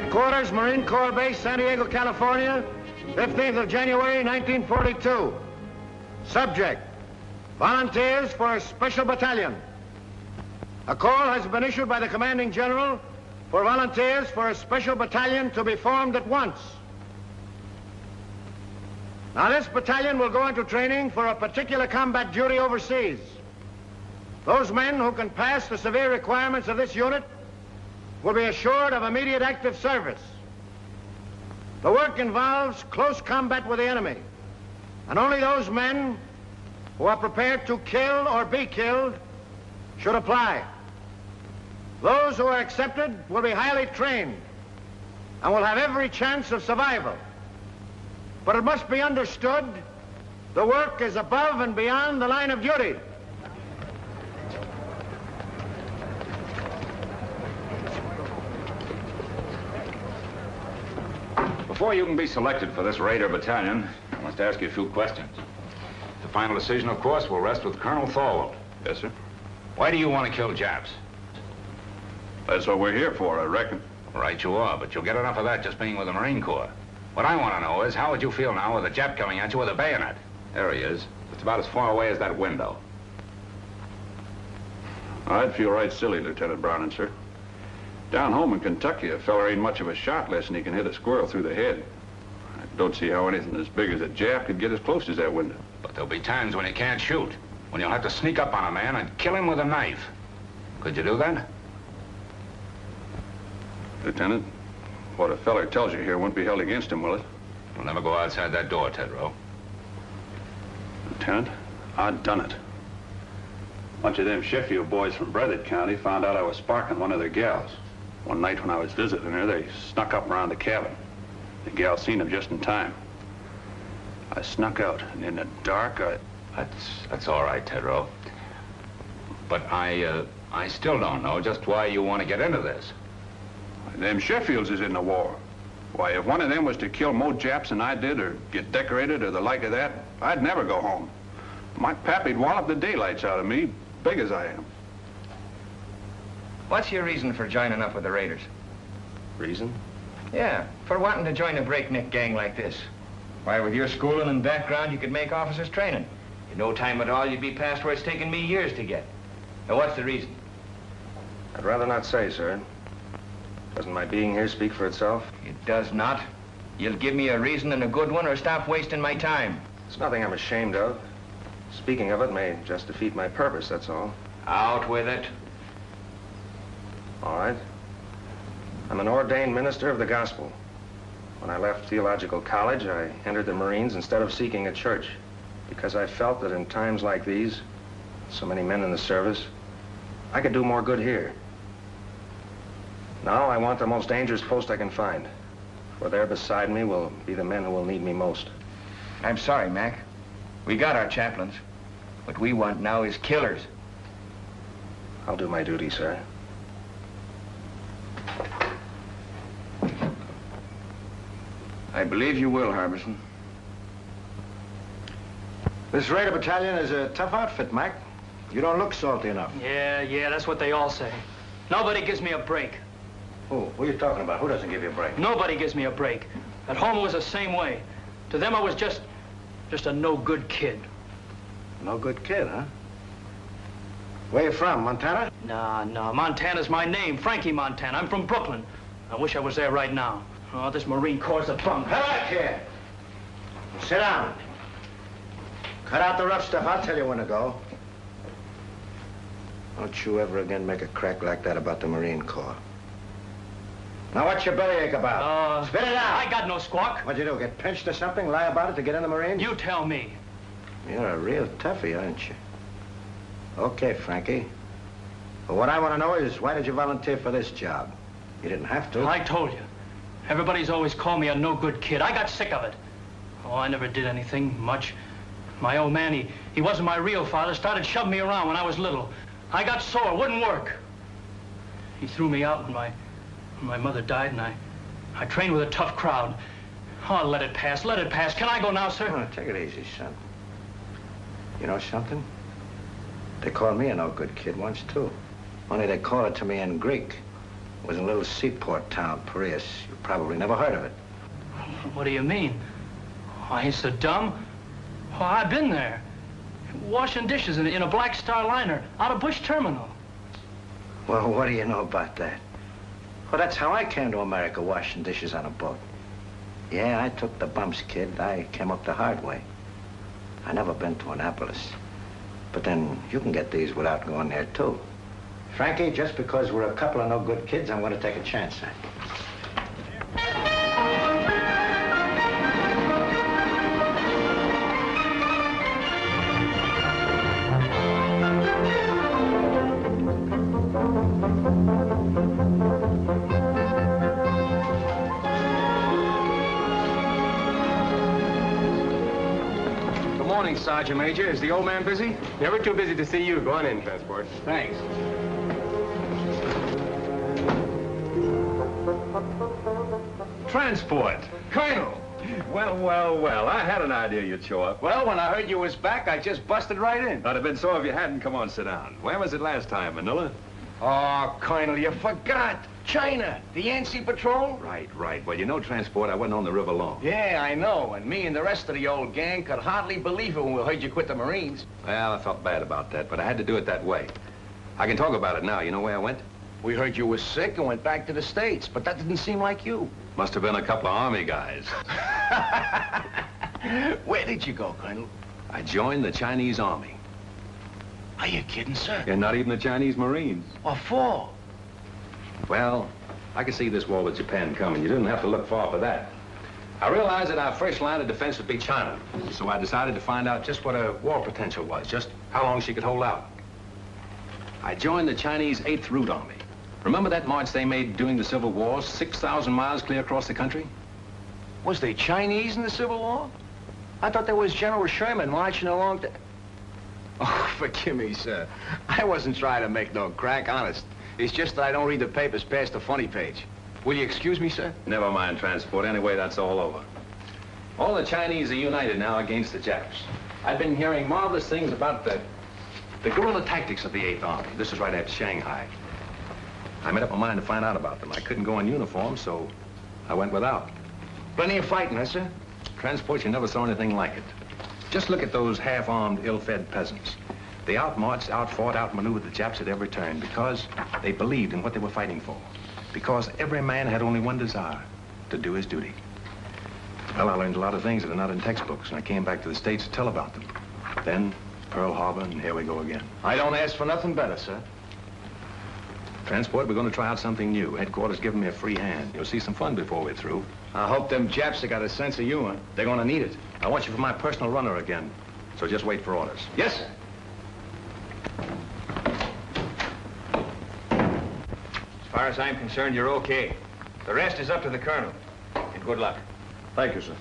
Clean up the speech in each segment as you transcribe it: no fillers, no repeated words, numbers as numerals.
Headquarters, Marine Corps Base, San Diego, California, 15th of January, 1942. Subject, volunteers for a special battalion. A call has been issued by the commanding general for volunteers for a special battalion to be formed at once. Now, this battalion will go into training for a particular combat duty overseas. Those men who can pass the severe requirements of this unit will be assured of immediate active service. The work involves close combat with the enemy, and only those men who are prepared to kill or be killed should apply. Those who are accepted will be highly trained and will have every chance of survival. But it must be understood, the work is above and beyond the line of duty. Before you can be selected for this Raider Battalion, I must ask you a few questions. The final decision, of course, will rest with Colonel Thorwald. Yes, sir. Why do you want to kill Japs? That's what we're here for, I reckon. Right you are, but you'll get enough of that just being with the Marine Corps. What I want to know is, how would you feel now with a Jap coming at you with a bayonet? There he is. It's about as far away as that window. I'd feel right silly, Lieutenant Browning, sir. Down home in Kentucky, a fella ain't much of a shot unless he can hit a squirrel through the head. I don't see how anything as big as a Jap could get as close as that window. But there'll be times when you can't shoot, when you'll have to sneak up on a man and kill him with a knife. Could you do that? Lieutenant, what a feller tells you here won't be held against him, will it? We'll never go outside that door, Tedrow. Lieutenant, I'd done it. A bunch of them Sheffield boys from Breathitt County found out I was sparking one of their gals. One night when I was visiting her, they snuck up around the cabin. The gal seen them just in time. I snuck out, and in the dark, That's all right, Tedrow. But I still don't know just why you want to get into this. Them Sheffields is in the war. Why, if one of them was to kill more Japs than I did, or get decorated, or the like of that, I'd never go home. My pappy'd wallop the daylights out of me, big as I am. What's your reason for joining up with the Raiders? Reason? Yeah, for wanting to join a breakneck gang like this. Why, with your schooling and background, you could make officers training. In no time at all, you'd be past where it's taken me years to get. Now, what's the reason? I'd rather not say, sir. Doesn't my being here speak for itself? It does not. You'll give me a reason and a good one, or stop wasting my time. It's nothing I'm ashamed of. Speaking of it may just defeat my purpose, that's all. Out with it. All right. I'm an ordained minister of the gospel. When I left theological college, I entered the Marines instead of seeking a church, because I felt that in times like these, so many men in the service, I could do more good here. Now I want the most dangerous post I can find, for there beside me will be the men who will need me most. I'm sorry, Mac. We got our chaplains. What we want now is killers. I'll do my duty, sir. I believe you will, Harbison. This Raider Battalion is a tough outfit, Mac. You don't look salty enough. Yeah, that's what they all say. Nobody gives me a break. Who are you talking about? Who doesn't give you a break? Nobody gives me a break. At home it was the same way. To them I was just a no-good kid. No good kid, huh? Where you from, Montana? No, Montana's my name, Frankie Montana. I'm from Brooklyn. I wish I was there right now. Oh, this Marine Corps is a bunk. Come back here. Sit down. Cut out the rough stuff. I'll tell you when to go. Don't you ever again make a crack like that about the Marine Corps. Now, what's your bellyache about? Spit it out. I got no squawk. What'd you do, get pinched or something? Lie about it to get in the Marines? You tell me. You're a real toughie, aren't you? Okay, Frankie. But what I want to know is, why did you volunteer for this job? You didn't have to. I told you. Everybody's always called me a no-good kid. I got sick of it. Oh, I never did anything much. My old man, he wasn't my real father, started shoving me around when I was little. I got sore, wouldn't work. He threw me out when my mother died, and I trained with a tough crowd. Oh, let it pass, let it pass. Can I go now, sir? Oh, take it easy, son. You know something? They called me a no-good kid once, too. Only they call it to me in Greek. It was in a little seaport town, Piraeus. You probably never heard of it. What do you mean? I ain't so dumb. Oh, I've been there. Washing dishes in a Black Star liner out of Bush Terminal. Well, what do you know about that? Well, that's how I came to America, washing dishes on a boat. Yeah, I took the bumps, kid. I came up the hard way. I never been to Annapolis. But then you can get these without going there, too. Frankie, just because we're a couple of no good kids, I'm going to take a chance on you. Sergeant Major, is the old man busy? Never too busy to see you. Go on in, Transport. Thanks. Transport. Colonel! Well, I had an idea you'd show up. Well, when I heard you was back, I just busted right in. I'd have been so if you hadn't. Come on, sit down. Where was it last time, Manila? Oh, Colonel, you forgot. China, the Yancey Patrol. Right. Well, you know, Transport, I wasn't on the river long. Yeah, I know. And me and the rest of the old gang could hardly believe it when we heard you quit the Marines. Well, I felt bad about that, but I had to do it that way. I can talk about it now. You know where I went? We heard you was sick and went back to the States, but that didn't seem like you. Must have been a couple of Army guys. Where did you go, Colonel? I joined the Chinese Army. Are you kidding, sir? And not even the Chinese Marines. What for? Well, I could see this war with Japan coming. You didn't have to look far for that. I realized that our first line of defense would be China. So I decided to find out just what her war potential was, just how long she could hold out. I joined the Chinese 8th Route Army. Remember that march they made during the Civil War, 6,000 miles clear across the country? Was they Chinese in the Civil War? I thought there was General Sherman marching along the... Oh, forgive me, sir. I wasn't trying to make no crack, honest. It's just that I don't read the papers past the funny page. Will you excuse me, sir? Never mind, Transport. Anyway, that's all over. All the Chinese are united now against the Japs. I've been hearing marvelous things about the guerrilla tactics of the 8th Army. This is right after Shanghai. I made up my mind to find out about them. I couldn't go in uniform, so I went without. Plenty of fighting, huh, sir? Transport, you never saw anything like it. Just look at those half-armed, ill-fed peasants. They outmarched, outfought, outmaneuvered the Japs at every turn because they believed in what they were fighting for. Because every man had only one desire, to do his duty. Well, I learned a lot of things that are not in textbooks, and I came back to the States to tell about them. Then, Pearl Harbor, and here we go again. I don't ask for nothing better, sir. Transport, we're going to try out something new. Headquarters giving me a free hand. You'll see some fun before we're through. I hope them Japs have got a sense of humor. They're going to need it. I want you for my personal runner again, so just wait for orders. Yes, sir. As far as I'm concerned, you're okay. The rest is up to the Colonel. And good luck. Thank you, sir.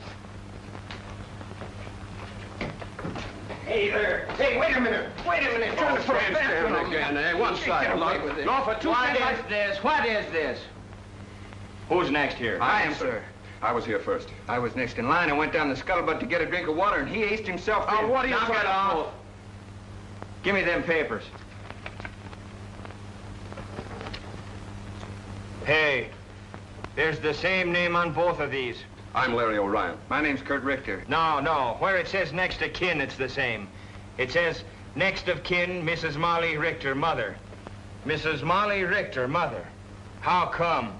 Hey there. Hey, wait a minute. Wait a minute. Trying to put a fence on again. Hey, one side. No, for two seconds. What is this? Who's next here? I am, sir. I was here first. I was next in line. I went down the scuttlebutt to get a drink of water, and he aced himself in. Oh, what are you Knock it off. Give me them papers. Hey, there's the same name on both of these. I'm Larry O'Ryan. My name's Kurt Richter. No. Where it says next of kin, it's the same. It says next of kin, Mrs. Molly Richter, mother. Mrs. Molly Richter, mother. How come?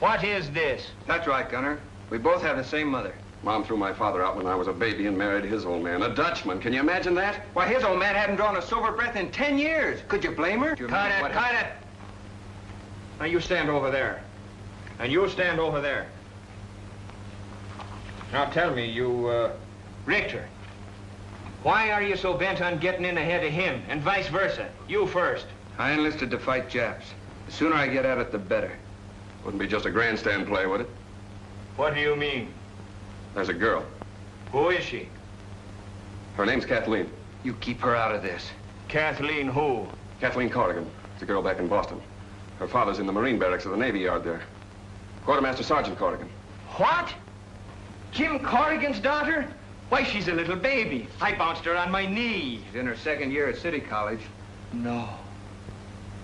What is this? That's right, Gunner. We both have the same mother. Mom threw my father out when I was a baby and married his old man, a Dutchman. Can you imagine that? Why, his old man hadn't drawn a sober breath in 10 years. Could you blame her? Cut it. Now you stand over there. And you stand over there. Now tell me, you, Richter, why are you so bent on getting in ahead of him, and vice versa? You first. I enlisted to fight Japs. The sooner I get at it, the better. Wouldn't be just a grandstand play, would it? What do you mean? There's a girl. Who is she? Her name's Kathleen. You keep her out of this. Kathleen who? Kathleen Corrigan. It's a girl back in Boston. Her father's in the Marine barracks of the Navy Yard there. Quartermaster Sergeant Corrigan. What? Kim Corrigan's daughter? Why, she's a little baby. I bounced her on my knee. She's in her second year at City College. No.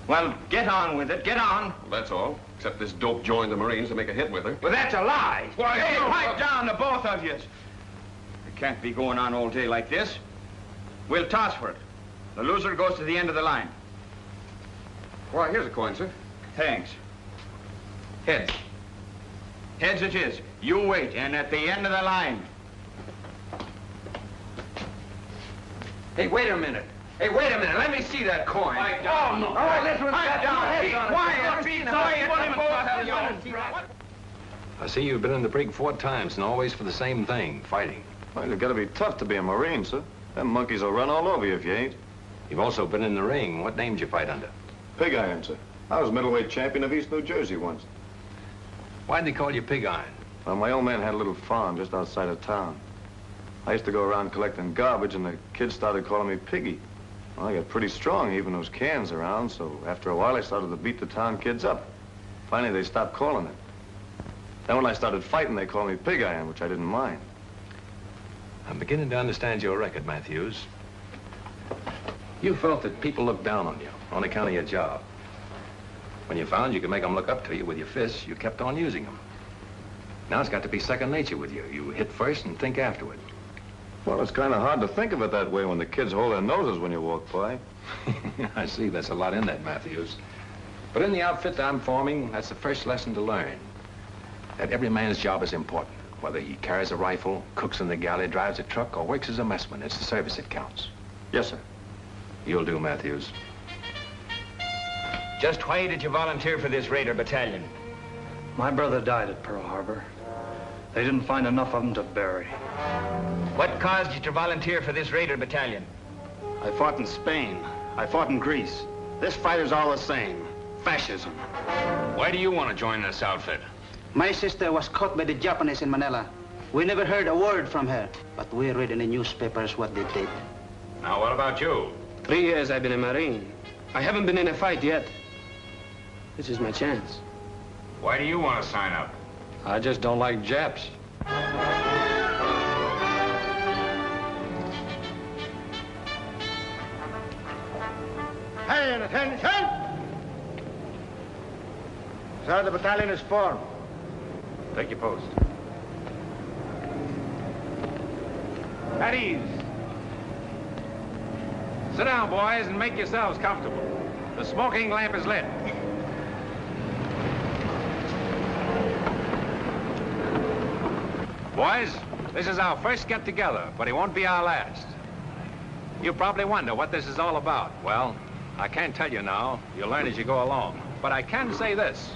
Well, get on with it. Get on. Well, that's all. Except this dope joined the Marines to make a hit with her. Well, that's a lie. Why, Hey, no, pipe down, the both of you. It can't be going on all day like this. We'll toss for it. The loser goes to the end of the line. Why, here's a coin, sir. Thanks. Heads. Heads it is. You wait, and at the end of the line. Hey, wait a minute. Hey, wait a minute. Let me see that coin. Pipe down. Oh, no. All right, this one's got Be quiet. Be quiet. I see you've been in the brig 4 times, and always for the same thing, fighting. Well, you've got to be tough to be a Marine, sir. Them monkeys will run all over you if you ain't. You've also been in the ring. What name did you fight under? Pig Iron, sir. I was middleweight champion of East New Jersey once. Why'd they call you Pig Iron? Well, my old man had a little farm just outside of town. I used to go around collecting garbage, and the kids started calling me Piggy. Well, I got pretty strong, even those cans around, so after a while I started to beat the town kids up. Finally, they stopped calling it. Then when I started fighting, they called me Pig Iron, which I didn't mind. I'm beginning to understand your record, Matthews. You felt that people looked down on you on account of your job. When you found you could make them look up to you with your fists, you kept on using them. Now it's got to be second nature with you. You hit first and think afterward. Well, it's kind of hard to think of it that way when the kids hold their noses when you walk by. I see. There's a lot in that, Matthews. But in the outfit that I'm forming, that's the first lesson to learn. That every man's job is important. Whether he carries a rifle, cooks in the galley, drives a truck, or works as a messman, it's the service that counts. Yes, sir. You'll do, Matthews. Just why did you volunteer for this Raider Battalion? My brother died at Pearl Harbor. They didn't find enough of them to bury. What caused you to volunteer for this Raider Battalion? I fought in Spain. I fought in Greece. This fight is all the same. Fascism. Why do you want to join this outfit? My sister was caught by the Japanese in Manila. We never heard a word from her, but we read in the newspapers what they did. Now, what about you? 3 years I've been a Marine. I haven't been in a fight yet. This is my chance. Why do you want to sign up? I just don't like Japs. Hey, and attention! Sir, the battalion is formed. Take your post. At ease. Sit down, boys, and make yourselves comfortable. The smoking lamp is lit. Boys, this is our first get-together, but it won't be our last. You probably wonder what this is all about. Well, I can't tell you now. You'll learn as you go along. But I can say this.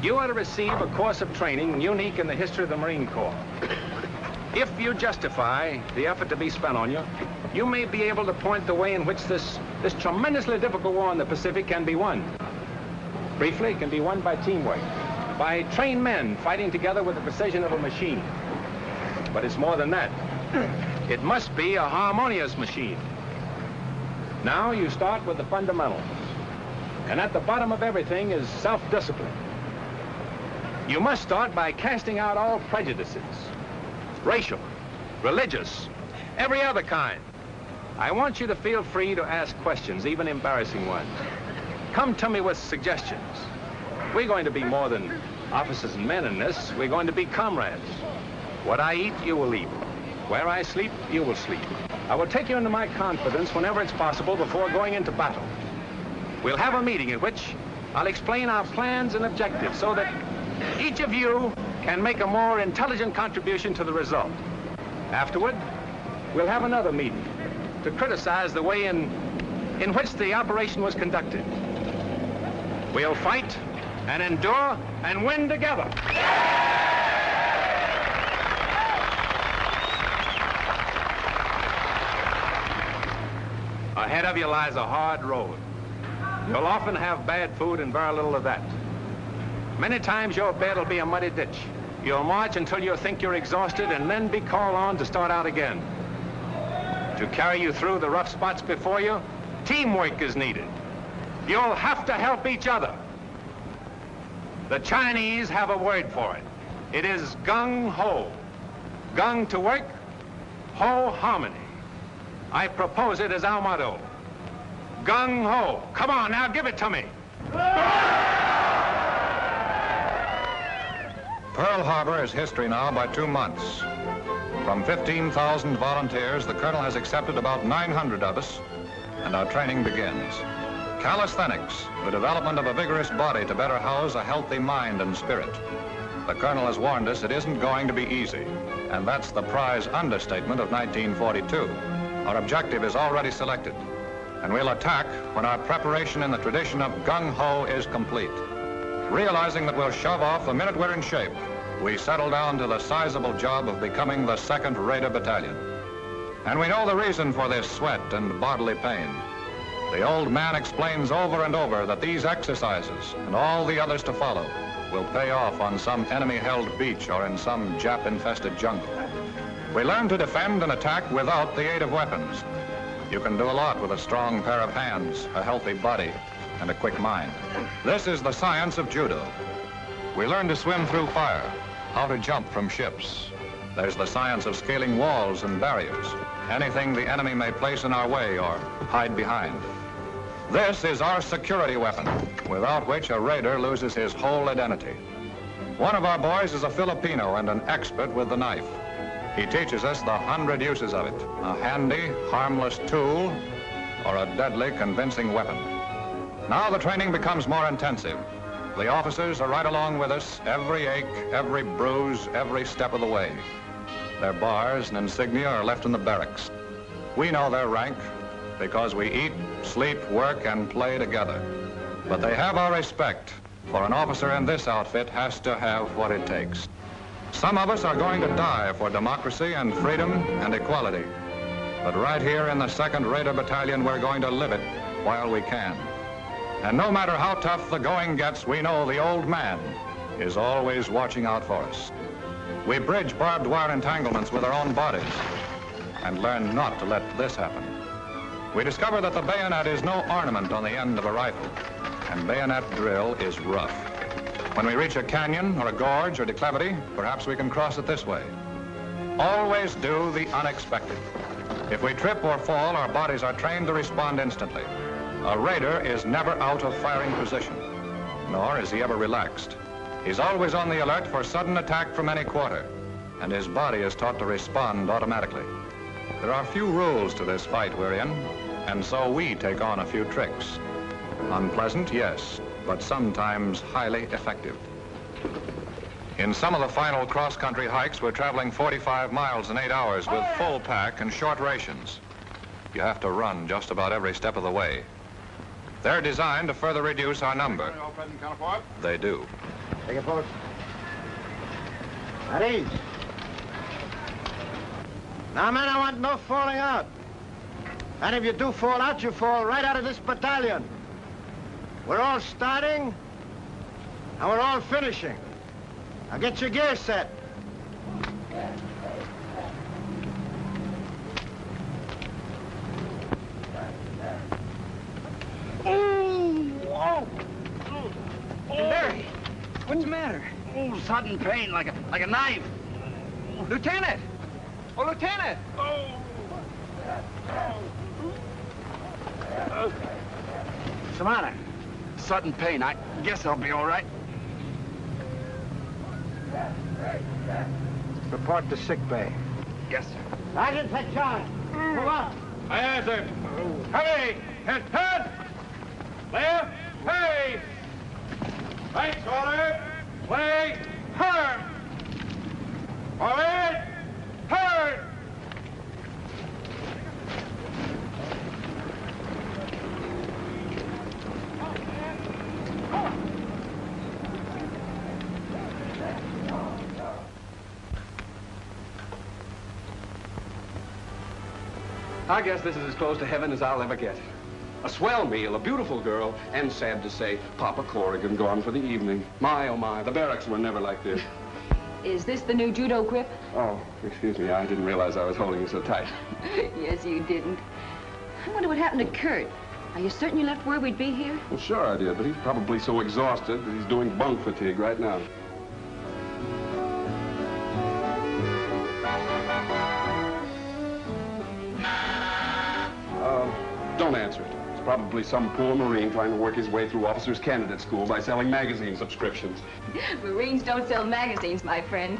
You are to receive a course of training unique in the history of the Marine Corps. If you justify the effort to be spent on you, you may be able to point the way in which this tremendously difficult war in the Pacific can be won. Briefly, it can be won by teamwork, by trained men fighting together with the precision of a machine. But it's more than that. It must be a harmonious machine. Now you start with the fundamentals. And at the bottom of everything is self-discipline. You must start by casting out all prejudices. Racial, religious, every other kind. I want you to feel free to ask questions, even embarrassing ones. Come to me with suggestions. We're going to be more than officers and men in this. We're going to be comrades. What I eat, you will eat. Where I sleep, you will sleep. I will take you into my confidence whenever it's possible before going into battle. We'll have a meeting in which I'll explain our plans and objectives so that each of you can make a more intelligent contribution to the result. Afterward, we'll have another meeting to criticize the way in which the operation was conducted. We'll fight and endure and win together. Ahead of you lies a hard road. You'll often have bad food and very little of that. Many times your bed will be a muddy ditch. You'll march until you think you're exhausted and then be called on to start out again. To carry you through the rough spots before you, teamwork is needed. You'll have to help each other. The Chinese have a word for it. It is Gung Ho. Gung to work, Ho harmony. I propose it as our motto. Gung Ho. Come on, now, give it to me. Pearl Harbor is history now by 2 months. From 15,000 volunteers, the Colonel has accepted about 900 of us, and our training begins. Calisthenics, the development of a vigorous body to better house a healthy mind and spirit. The Colonel has warned us it isn't going to be easy, and that's the prize understatement of 1942. Our objective is already selected, and we'll attack when our preparation in the tradition of Gung Ho is complete. Realizing that we'll shove off the minute we're in shape, we settle down to the sizable job of becoming the 2nd Raider Battalion. And we know the reason for this sweat and bodily pain. The old man explains over and over that these exercises, and all the others to follow, will pay off on some enemy-held beach or in some Jap-infested jungle. We learn to defend and attack without the aid of weapons. You can do a lot with a strong pair of hands, a healthy body, and a quick mind. This is the science of judo. We learn to swim through fire, how to jump from ships. There's the science of scaling walls and barriers, anything the enemy may place in our way or hide behind. This is our security weapon, without which a raider loses his whole identity. One of our boys is a Filipino and an expert with the knife. He teaches us the 100 uses of it, a handy, harmless tool, or a deadly, convincing weapon. Now the training becomes more intensive. The officers are right along with us, every ache, every bruise, every step of the way. Their bars and insignia are left in the barracks. We know their rank because we eat, sleep, work, and play together. But they have our respect, for an officer in this outfit has to have what it takes. Some of us are going to die for democracy and freedom and equality. But right here in the 2nd Raider Battalion, we're going to live it while we can. And no matter how tough the going gets, we know the old man is always watching out for us. We bridge barbed wire entanglements with our own bodies and learn not to let this happen. We discover that the bayonet is no ornament on the end of a rifle, and bayonet drill is rough. When we reach a canyon or a gorge or declivity, perhaps we can cross it this way. Always do the unexpected. If we trip or fall, our bodies are trained to respond instantly. A raider is never out of firing position, nor is he ever relaxed. He's always on the alert for sudden attack from any quarter, and his body is taught to respond automatically. There are few rules to this fight we're in, and so we take on a few tricks. Unpleasant, yes, but sometimes highly effective. In some of the final cross-country hikes, we're traveling 45 miles in 8 hours with full pack and short rations. You have to run just about every step of the way. They're designed to further reduce our number. They do. Take it forward. At ease. Now, men, I want no falling out. And if you do fall out, you fall right out of this battalion. We're all starting, and we're all finishing. Now get your gear set. Larry, what's the matter? Oh, sudden pain, like a knife. Lieutenant! Oh, Lieutenant! What's the matter? Sudden pain. I guess I'll be all right. Report to sick bay. Yes, sir. Sergeant, take charge. Move up. Aye, aye, sir. Hurry! Head! Left! Hey! Right shoulder! Way! Turn! Forward! Turn! I guess this is as close to heaven as I'll ever get. A swell meal, a beautiful girl, and sad to say, Papa Corrigan gone for the evening. My, oh my, the barracks were never like this. Is this the new judo grip? Oh, excuse me, I didn't realize I was holding you so tight. Yes, you didn't. I wonder what happened to Kurt. Are you certain you left word we'd be here? Well, sure I did, but he's probably so exhausted that he's doing bunk fatigue right now. Don't answer it. It's Probably some poor Marine trying to work his way through officers' candidate school by selling magazine subscriptions. Marines don't sell magazines, my friend.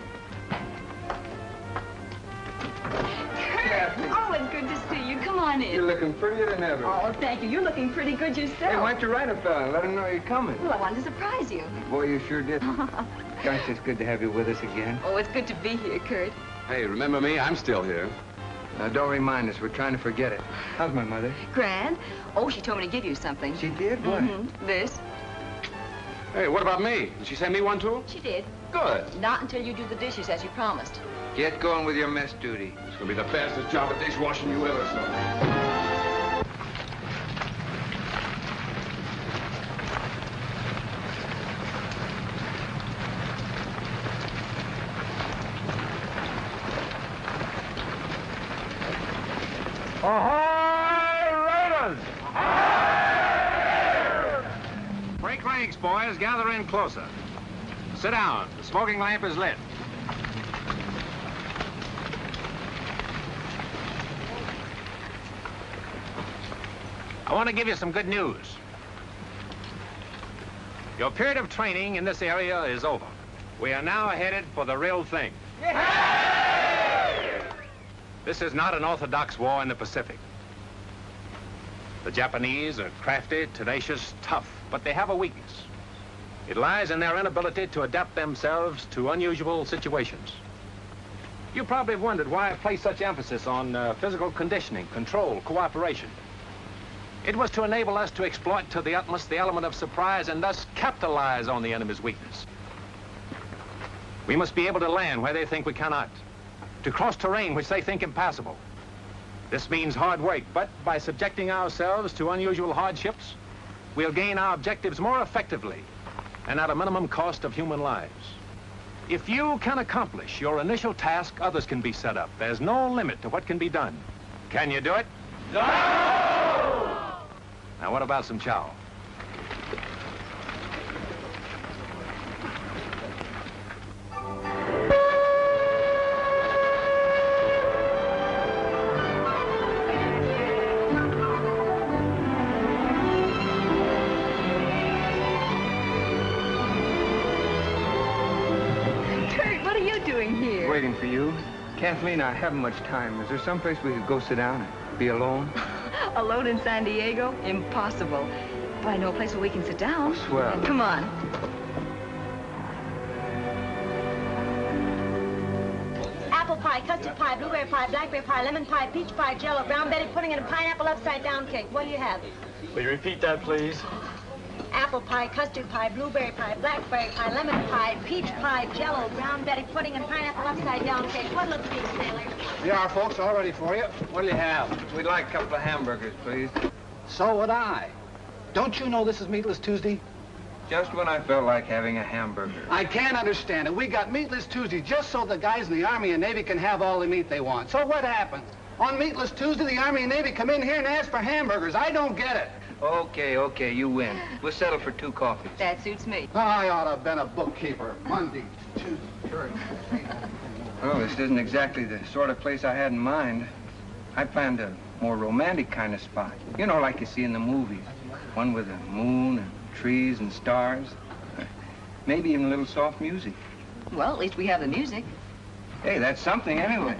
Kurt! Oh, it's good to see you. Come on in. You're looking prettier than ever. Oh, thank you. You're looking pretty good yourself. Hey, why don't you write a fella and let him know you're coming? Well, I wanted to surprise you. Boy, you sure did. Gosh, it's good to have you with us again. Oh, it's good to be here, Kurt. Hey, remember me? I'm still here. Now, don't remind us. We're trying to forget it. How's my mother? Grand. Oh, she told me to give you something. She did? What? This. Hey, what about me? Did she send me one, too? She did. Good. Not until you do the dishes, as you promised. Get going with your mess duty. It's going to be the fastest job of dishwashing you ever saw. Ahoy, Raiders! Break ranks, boys. Gather in closer. Sit down. The smoking lamp is lit. I want to give you some good news. Your period of training in this area is over. We are now headed for the real thing. This is not an orthodox war in the Pacific. The Japanese are crafty, tenacious, tough, but they have a weakness. It lies in their inability to adapt themselves to unusual situations. You probably have wondered why I place such emphasis on physical conditioning, control, cooperation. It was to enable us to exploit to the utmost the element of surprise and thus capitalize on the enemy's weakness. We must be able to land where they think we cannot, to cross terrain which they think impassable. This means hard work, but by subjecting ourselves to unusual hardships, we'll gain our objectives more effectively and at a minimum cost of human lives. If you can accomplish your initial task, others can be set up. There's no limit to what can be done. Can you do it? No! Now, what about some chow? Waiting for you. Kathleen, I haven't much time. Is there someplace we could go sit down and be alone? Alone in San Diego? Impossible. But I know a place where we can sit down. Oh, swell. Come on. Apple pie, custard pie, blueberry pie, blackberry pie, lemon pie, peach pie, jello, brown Betty pudding, and a pineapple upside-down cake. What do you have? Will you repeat that, please? Apple pie, custard pie, blueberry pie, blackberry pie, lemon pie, peach pie, jello, brown Betty pudding, and pineapple upside-down cake. What looks good, Sailor? Here are folks all ready for you. What'll you have? We'd like a couple of hamburgers, please. So would I. Don't you know this is Meatless Tuesday? Just when I felt like having a hamburger. I can't understand it. We got Meatless Tuesday just so the guys in the Army and Navy can have all the meat they want. So what happens? On Meatless Tuesday, the Army and Navy come in here and ask for hamburgers. I don't get it. Okay, you win. We'll settle for 2 coffees. That suits me. I ought to have been a bookkeeper. Monday, Tuesday, Thursday. Well, this isn't exactly the sort of place I had in mind. I planned a more romantic kind of spot. You know, like you see in the movies. One with a moon and trees and stars. Maybe even a little soft music. Well, at least we have the music. Hey, that's something anyway.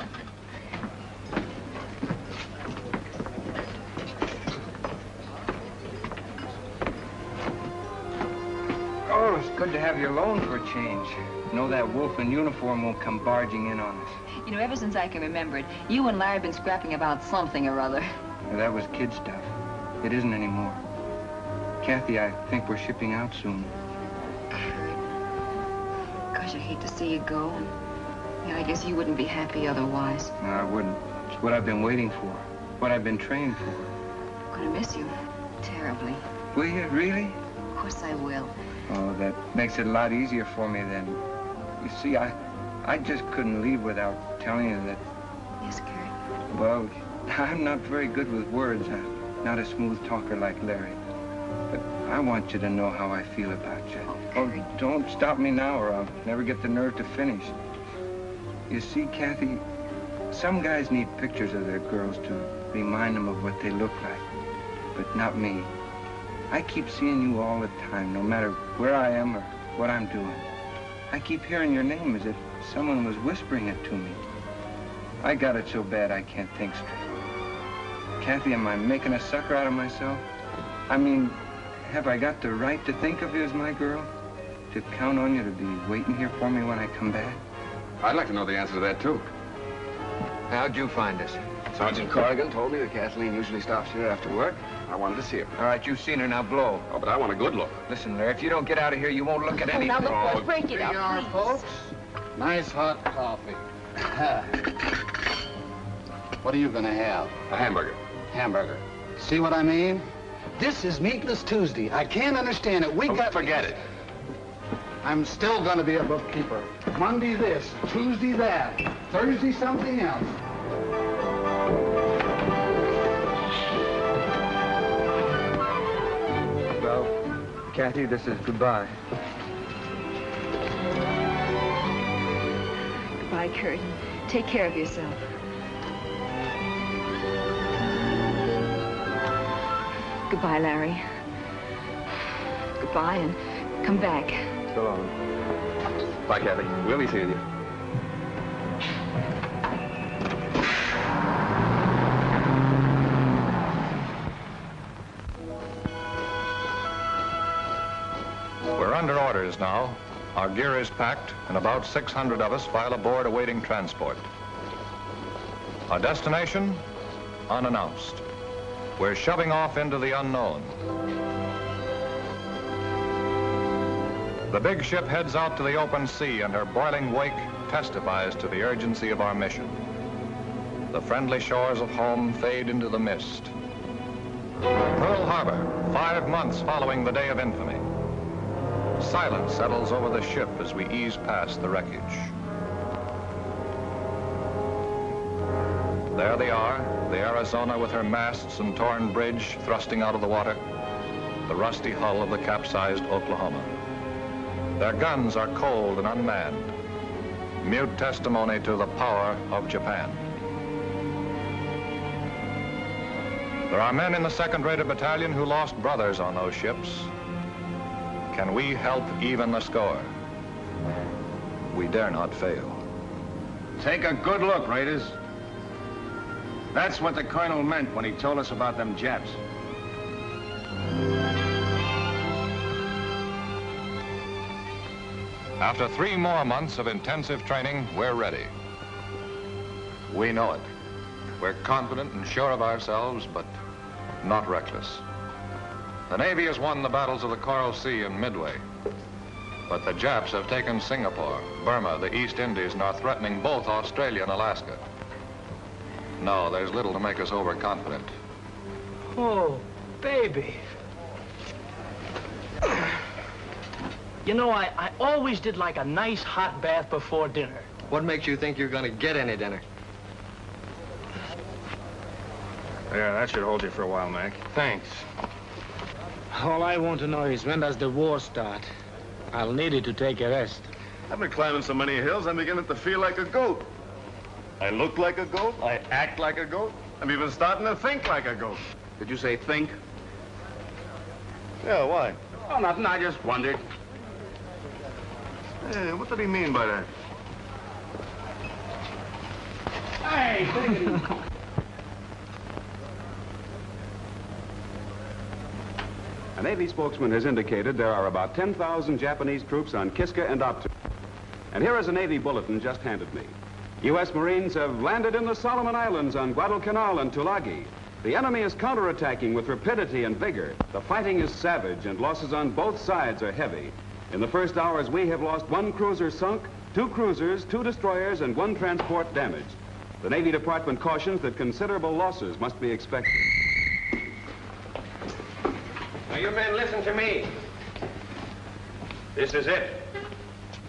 Oh, it's good to have you alone for a change. Know that wolf in uniform won't come barging in on us. You know, ever since I can remember it, you and Larry have been scrapping about something or other. Well, that was kid stuff. It isn't anymore. Kathy, I think we're shipping out soon. Gosh, I hate to see you go. Yeah, I guess you wouldn't be happy otherwise. No, I wouldn't. It's what I've been waiting for. What I've been trained for. I'm gonna miss you. Terribly. Will you, really? Of course I will. Oh, that makes it a lot easier for me then. You see, I just couldn't leave without telling you that... Yes, Kurt? Well, I'm not very good with words. I'm not a smooth talker like Larry. But I want you to know how I feel about you. Oh, don't stop me now or I'll never get the nerve to finish. You see, Kathy, some guys need pictures of their girls to remind them of what they look like. but not me. I keep seeing you all the time, no matter where I am or what I'm doing. I keep hearing your name as if someone was whispering it to me. I got it so bad I can't think straight. Kathy, am I making a sucker out of myself? I mean, have I got the right to think of you as my girl? To count on you to be waiting here for me when I come back? I'd like to know the answer to that, too. How'd you find us? Sergeant Corrigan told me that Kathleen usually stops here after work. I wanted to see her. All right, you've seen her, now blow. Oh, but I want a good look. Listen, Larry, if you don't get out of here, you won't look at anything. Now, look, boys, break it Here up, you are, please. folks. Nice hot coffee. What are you gonna have? A hamburger. Hamburger. See what I mean? This is Meatless Tuesday. I can't understand it. Forget it. I'm still gonna be a bookkeeper. Monday this, Tuesday that, Thursday something else. Well, Kathy, this is goodbye. Goodbye, Kurt. Take care of yourself. Goodbye, Larry. Goodbye, and come back. So long. Bye, Kathy. We'll be seeing you. We're under orders now. Our gear is packed, and about 600 of us file aboard awaiting transport. Our destination? Unannounced. We're shoving off into the unknown. The big ship heads out to the open sea, and her boiling wake testifies to the urgency of our mission. The friendly shores of home fade into the mist. Pearl Harbor, 5 months following the day of infamy. Silence settles over the ship as we ease past the wreckage. There they are, the Arizona with her masts and torn bridge thrusting out of the water, the rusty hull of the capsized Oklahoma. Their guns are cold and unmanned, mute testimony to the power of Japan. There are men in the 2nd Raider Battalion who lost brothers on those ships. Can we help even the score? We dare not fail. Take a good look, Raiders. That's what the colonel meant when he told us about them Japs. After 3 more months of intensive training, we're ready. We know it. We're confident and sure of ourselves, but not reckless. The Navy has won the battles of the Coral Sea and Midway. But the Japs have taken Singapore, Burma, the East Indies, and are threatening both Australia and Alaska. No, there's little to make us overconfident. Oh, baby. You know, I always did like a nice hot bath before dinner. What makes you think you're gonna get any dinner? Yeah, that should hold you for a while, Mac. Thanks. All I want to know is when does the war start? I'll need it to take a rest. I've been climbing so many hills, I'm beginning to feel like a goat. I look like a goat, I act like a goat, I'm even starting to think like a goat. Did you say think? Yeah, why? Oh, nothing. I just wondered. Hey, what did he mean by that? Hey! A Navy spokesman has indicated there are about 10,000 Japanese troops on Kiska and Optu. And here is a Navy bulletin just handed me. U.S. Marines have landed in the Solomon Islands on Guadalcanal and Tulagi. The enemy is counterattacking with rapidity and vigor. The fighting is savage and losses on both sides are heavy. In the first hours, we have lost 1 cruiser sunk, 2 cruisers, 2 destroyers, and 1 transport damaged. The Navy Department cautions that considerable losses must be expected. Now, you men, listen to me. This is it.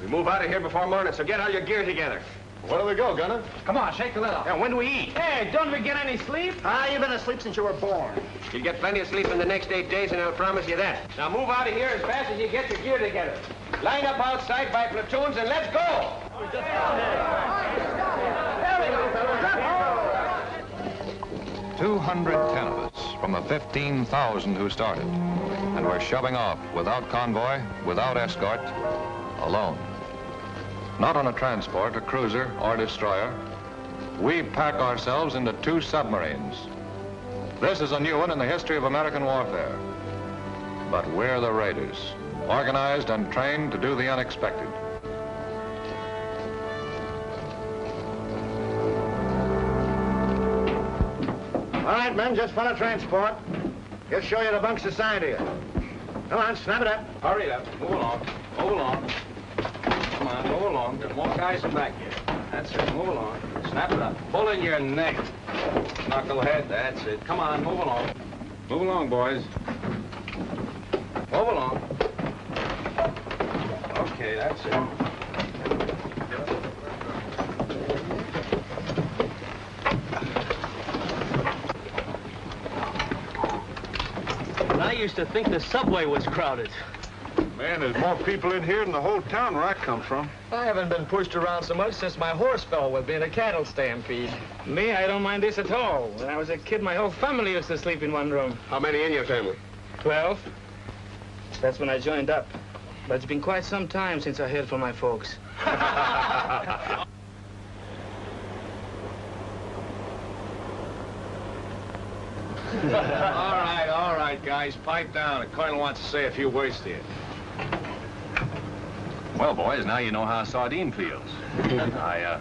We move out of here before morning, so get all your gear together. Where do we go, Gunner? Come on, shake the lid off. Now, when do we eat? Hey, don't we get any sleep? You've been asleep since you were born. You'll get plenty of sleep in the next 8 days, and I'll promise you that. Now, move out of here as fast as you get your gear together. Line up outside by platoons, and let's go! 210 of us, from the 15,000 who started. And we're shoving off without convoy, without escort, alone. Not on a transport, a cruiser, or destroyer. We pack ourselves into 2 submarines. This is a new one in the history of American warfare. But we're the Raiders, organized and trained to do the unexpected. All right, men, just follow transport. He'll show you the bunks assigned to you. Come on, snap it up. Hurry up. Move along. Move along. Come on, move along. There are more guys in back here. That's it. Move along. Snap it up. Pull in your neck. Knucklehead. That's it. Come on, move along. Move along, boys. Move along. Okay, that's it. I used to think the subway was crowded. Man, there's more people in here than the whole town where I come from. I haven't been pushed around so much since my horse fell with me in a cattle stampede. Me, I don't mind this at all. When I was a kid, my whole family used to sleep in one room. How many in your family? 12. That's when I joined up. But it's been quite some time since I heard from my folks. All right, guys, pipe down. The colonel wants to say a few words to you. Well, boys, now you know how a sardine feels. I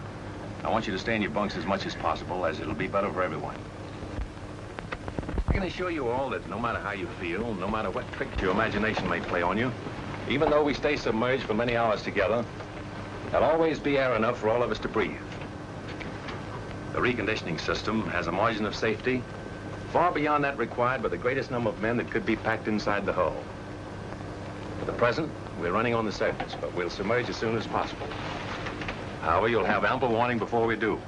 want you to stay in your bunks as much as possible, as it'll be better for everyone. I can assure you all that no matter how you feel, no matter what tricks your imagination may play on you, even though we stay submerged for many hours together, there'll always be air enough for all of us to breathe. The reconditioning system has a margin of safety far beyond that required by the greatest number of men that could be packed inside the hull. For the present, we're running on the surface, but we'll submerge as soon as possible. However, you'll have ample warning before we do.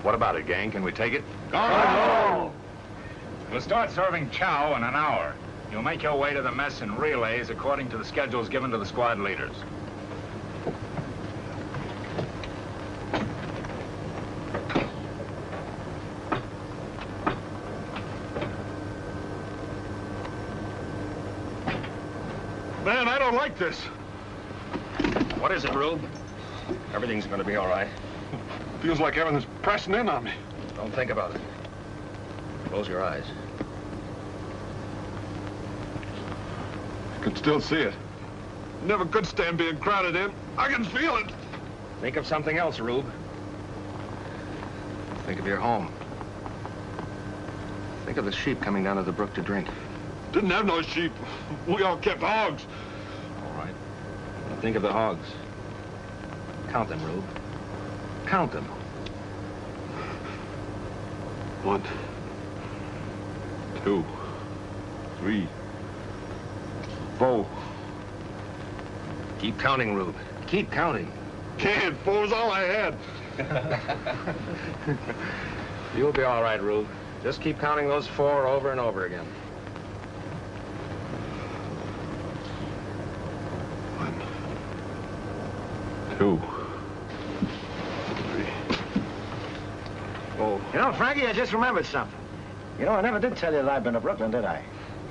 What about it, gang? Can we take it? Go! We'll start serving chow in an hour. You'll make your way to the mess in relays according to the schedules given to the squad leaders. Man, I don't like this. What is it, Rube? Everything's gonna be all right. Feels like everything's pressing in on me. Don't think about it. Close your eyes. I can still see it. Never could stand being crowded in. I can feel it. Think of something else, Rube. Think of your home. Think of the sheep coming down to the brook to drink. Didn't have no sheep. We all kept hogs. All right. Now think of the hogs. Count them, Rube. Count them. 1, 2, 3, 4. Keep counting, Rube. Keep counting. Can't. 4's all I had. You'll be all right, Rube. Just keep counting those 4 over and over again. 1, 2, 3, 4. You know, Frankie, I just remembered something. You know, I never did tell you that I've been to Brooklyn, did I?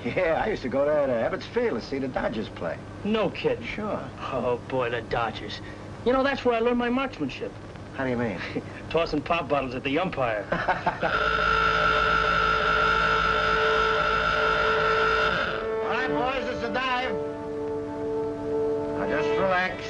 Yeah, I used to go there to Ebbets Field to see the Dodgers play. No kidding. Sure. Oh, boy, the Dodgers. You know, that's where I learned my marksmanship. How do you mean? Tossing pop bottles at the umpire. All right, boys, it's a dive. Now just relax.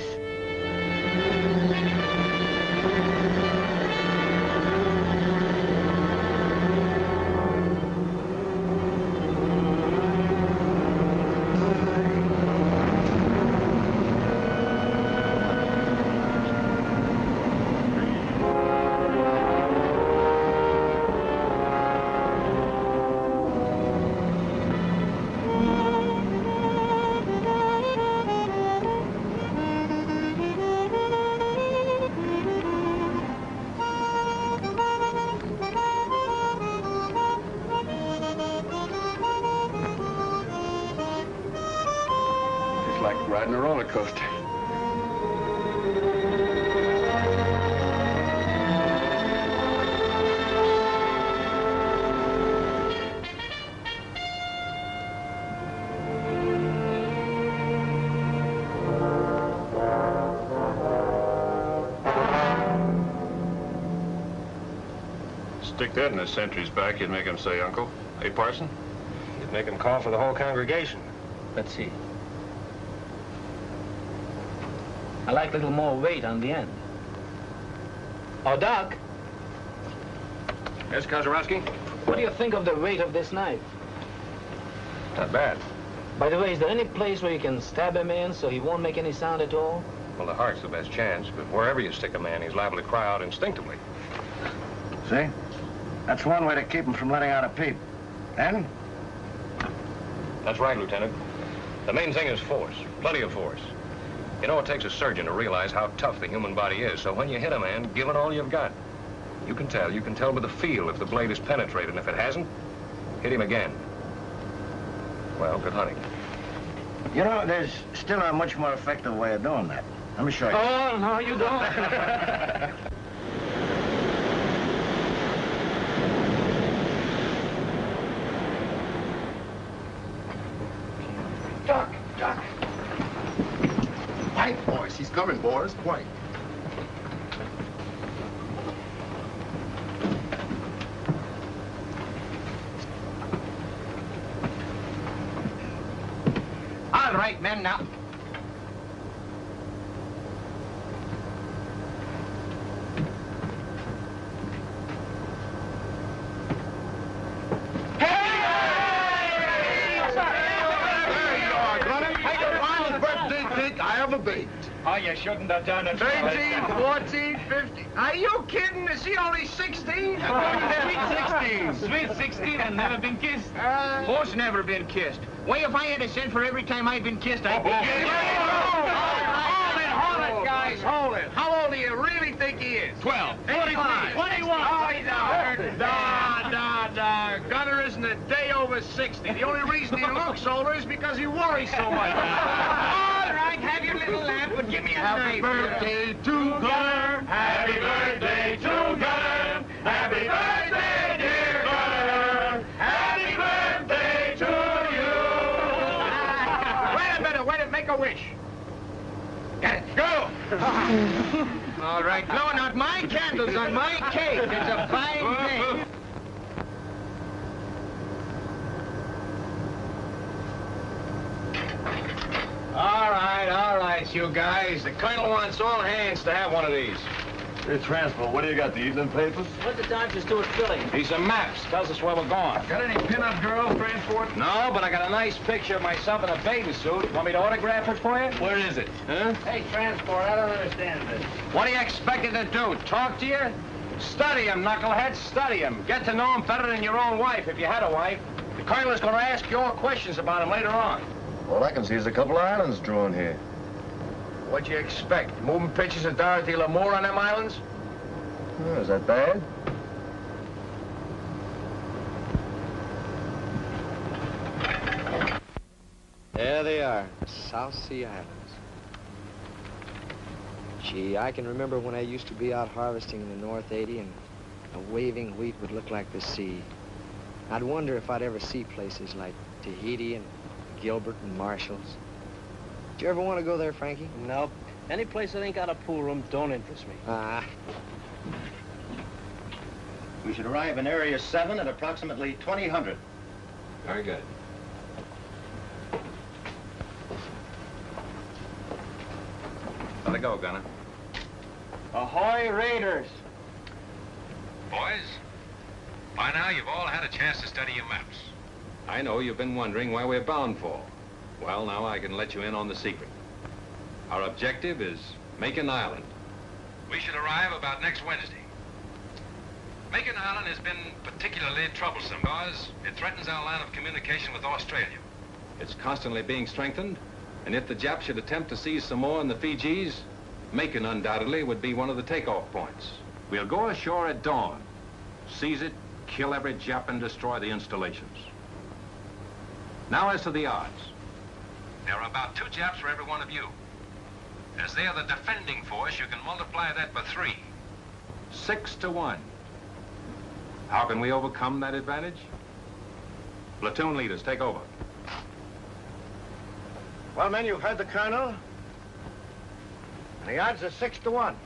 Like riding a roller coaster. Stick that in a sentry's back, you'd make him say, Uncle. Hey, Parson? You'd make him call for the whole congregation. Let's see. I like a little more weight on the end. Oh, Doc. Yes, Kozarowski? What do you think of the weight of this knife? Not bad. By the way, is there any place where you can stab him in so he won't make any sound at all? Well, the heart's the best chance, but wherever you stick a man, he's liable to cry out instinctively. See? That's one way to keep him from letting out a peep. Then? That's right, Lieutenant. The main thing is force. Plenty of force. You know, it takes a surgeon to realize how tough the human body is, so when you hit a man, give it all you've got. You can tell by the feel if the blade is penetrated, and if it hasn't, hit him again. Well, good hunting. You know, there's still a much more effective way of doing that. Let me show you. Oh, no, you don't. Doc. Quiet, boys. He's coming, boys. Quiet. All right, men, now. I have a bait. Oh, you shouldn't have done it. 13, 14, 15. Are you kidding? Is he only 16? Sweet 16. Sweet 16 and never been kissed. Horse never been kissed. Why, if I had a cent for every time I've been kissed, I'd be kissed. Hold it, guys, hold it. How old do you really think he is? 12. 25. 21. Oh, he's out. Nah. Gunner isn't a day over 60. The only reason he looks older is because he worries so much. All right, have your little laugh, but give me a Happy birthday to Gunner. Happy birthday to Gunner. Happy birthday, dear Gunner. Happy birthday to you. Wait a minute, make a wish. Go! All right, blowing out my candles on my cake. It's a fine day. All right, you guys. The Colonel wants all hands to have one of these. Hey, Transport, what do you got, the evening papers? What's the time to Stuart filling? These are maps. Tells us where we're going. Got any pin-up girls, Transport? No, but I got a nice picture of myself in a bathing suit. Want me to autograph it for you? Where is it? Huh? Hey, Transport, I don't understand this. What do you expect him to do? Talk to you? Study him, knucklehead. Study him. Get to know him better than your own wife, if you had a wife. The Colonel is going to ask you all questions about him later on. All I can see is a couple of islands drawn here. What'd you expect? Moving pictures of Dorothy Lamour on them islands? Oh, is that bad? There they are, South Sea Islands. Gee, I can remember when I used to be out harvesting in the North 80 and a waving wheat would look like the sea. I'd wonder if I'd ever see places like Tahiti and Gilbert and Marshall's. Did you ever want to go there, Frankie? Nope. Any place that ain't got a pool room don't interest me. Ah. We should arrive in Area 7 at approximately 2000. Very good. Let it go, Gunner. Ahoy, Raiders. Boys, by now you've all had a chance to study your maps. I know you've been wondering where we're bound for. Well, now I can let you in on the secret. Our objective is Makin Island. We should arrive about next Wednesday. Makin Island has been particularly troublesome because it threatens our line of communication with Australia. It's constantly being strengthened, and if the Japs should attempt to seize Samoa and the Fijis, Makin undoubtedly would be one of the takeoff points. We'll go ashore at dawn, seize it, kill every Jap, and destroy the installations. Now as to the odds. There are about 2 Japs for every one of you. As they are the defending force, you can multiply that by 3. 6 to 1. How can we overcome that advantage? Platoon leaders, take over. Well, men, you've heard the Colonel. And the odds are 6 to 1.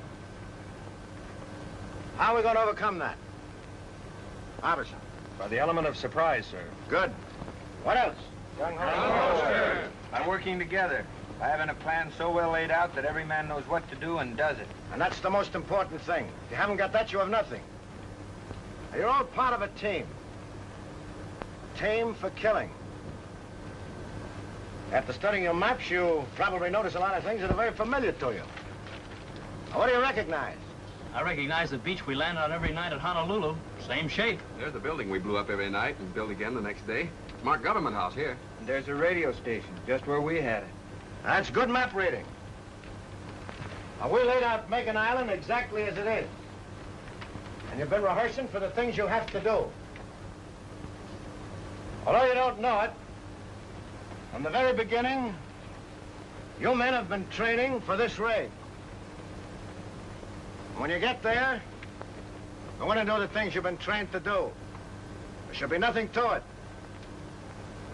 How are we going to overcome that? Officer. By the element of surprise, sir. Good. What else? Gung Ho, sir. By working together. By having a plan so well laid out that every man knows what to do and does it. And that's the most important thing. If you haven't got that, you have nothing. Now, you're all part of a team. A team for killing. After studying your maps, you probably notice a lot of things that are very familiar to you. Now, what do you recognize? I recognize the beach we landed on every night at Honolulu. Same shape. There's the building we blew up every night and built again the next day. Marked Government House here. And there's a radio station, just where we had it. That's good map reading. Now, we laid out Makin Island exactly as it is. And you've been rehearsing for the things you have to do. Although you don't know it, from the very beginning, you men have been training for this raid. When you get there, you want to do the things you've been trained to do. There should be nothing to it.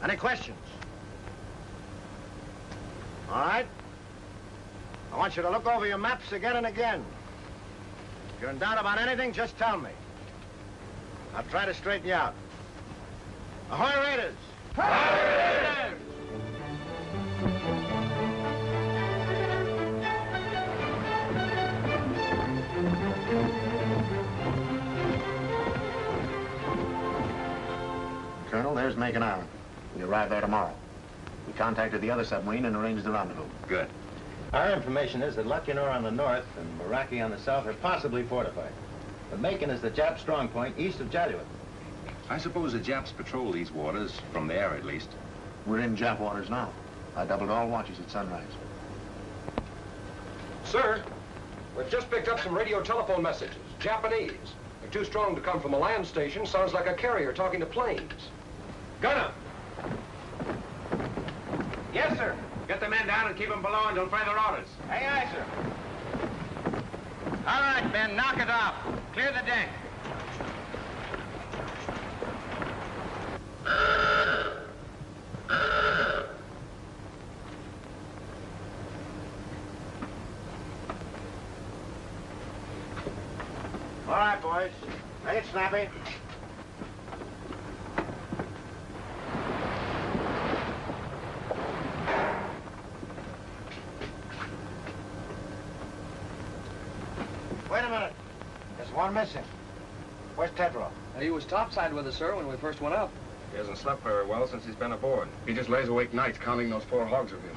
Any questions? All right? I want you to look over your maps again and again. If you're in doubt about anything, just tell me. I'll try to straighten you out. Ahoy, Raiders! Ahoy, Raiders! Colonel, there's Makin Island. We arrive there tomorrow. We contacted the other submarine and arranged the rendezvous. Good. Our information is that Lucknow on the north and Meraki on the south are possibly fortified. But Makin is the Jap strong point east of Jaluit. I suppose the Japs patrol these waters, from the air at least. We're in Jap waters now. I doubled all watches at sunrise. Sir, we've just picked up some radio telephone messages. Japanese. They're too strong to come from a land station. Sounds like a carrier talking to planes. Gunner! Yes, sir. Get the men down and keep them below until further orders. Aye, aye, sir. All right, men, knock it off. Clear the deck. All right, boys. Make it snappy. Wait a minute. There's one missing. Where's Tedrow? He was topside with us, sir, when we first went up. He hasn't slept very well since he's been aboard. He just lays awake nights counting those 4 hogs of his.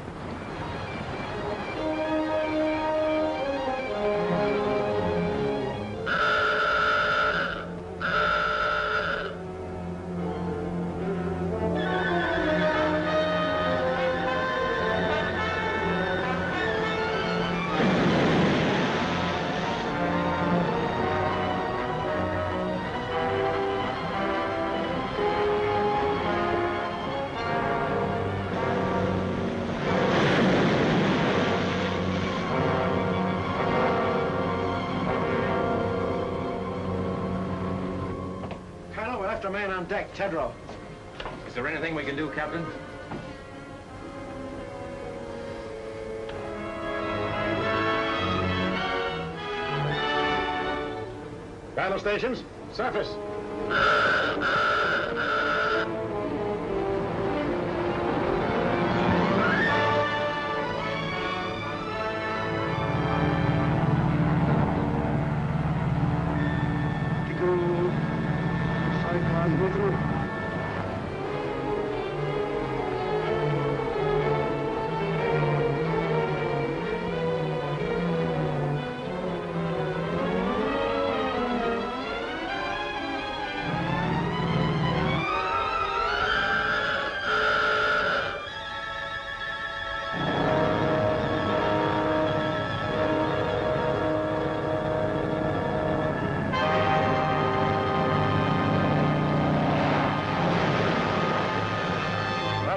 A man on deck, Tedrow. Is there anything we can do, Captain? Battle stations, surface.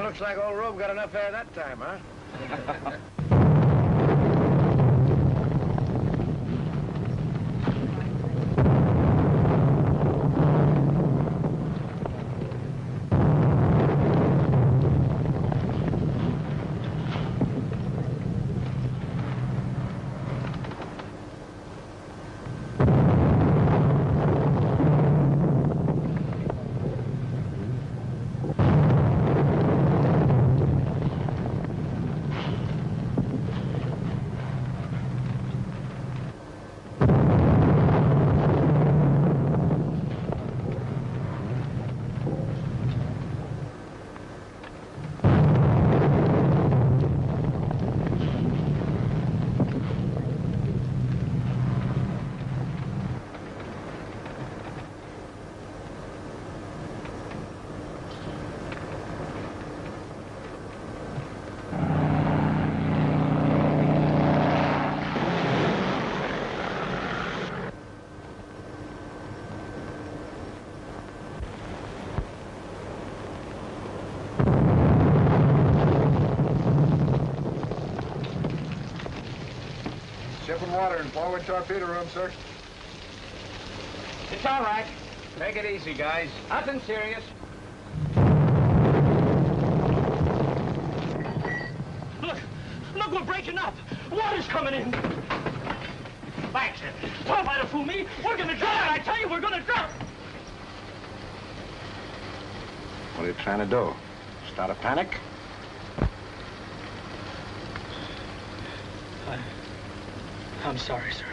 Looks like old Rube got enough air that time, huh? some water in forward torpedo room, sir. It's all right. Take it easy, guys. Nothing serious. Look, we're breaking up. Water's coming in. Baxter, don't try to fool me. We're gonna drown. I tell you, we're gonna drown. What are you trying to do? Start a panic? I'm sorry, sir.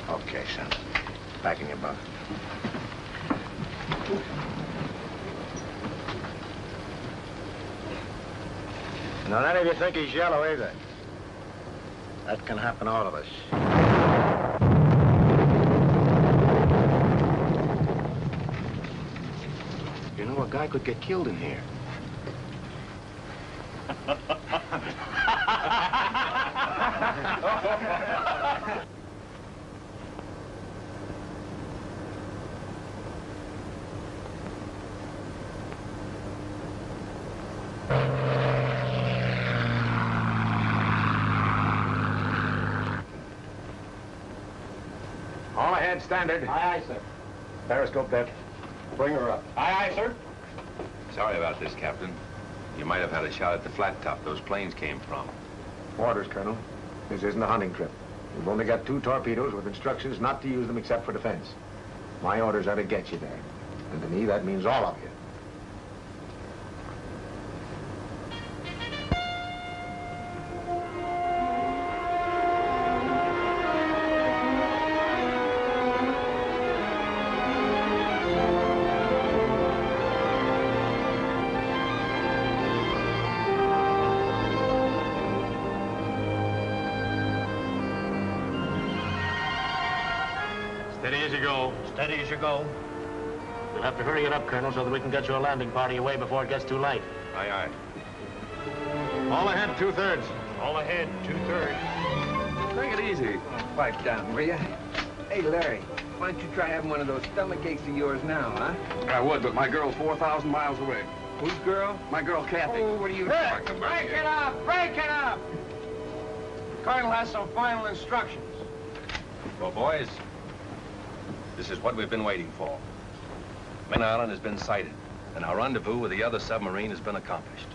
Okay, son. Back in your bunk. Now, none of you think he's yellow either. That can happen to all of us. You know, a guy could get killed in here. All ahead, standard. Aye, aye, sir. Periscope that. Bring her up. Aye, aye, sir. Sorry about this, Captain. You might have had a shot at the flat top those planes came from. Orders, Colonel. This isn't a hunting trip. We've only got 2 torpedoes with instructions not to use them except for defense. My orders are to get you there. And to me, that means all of you. Steady as you go. Steady as you go. You'll have to hurry it up, Colonel, so that we can get your landing party away before it gets too late. Aye, aye. All ahead, 2/3. All ahead, 2/3. Take it easy. Pipe down, will you? Hey, Larry, why don't you try having one of those stomach aches of yours now, huh? I would, but my girl's 4,000 miles away. Whose girl? My girl, Kathy. Oh, what are you talking about? Break it up! Break it up! The Colonel has some final instructions. Well, boys, this is what we've been waiting for. Makin Island has been sighted, and our rendezvous with the other submarine has been accomplished.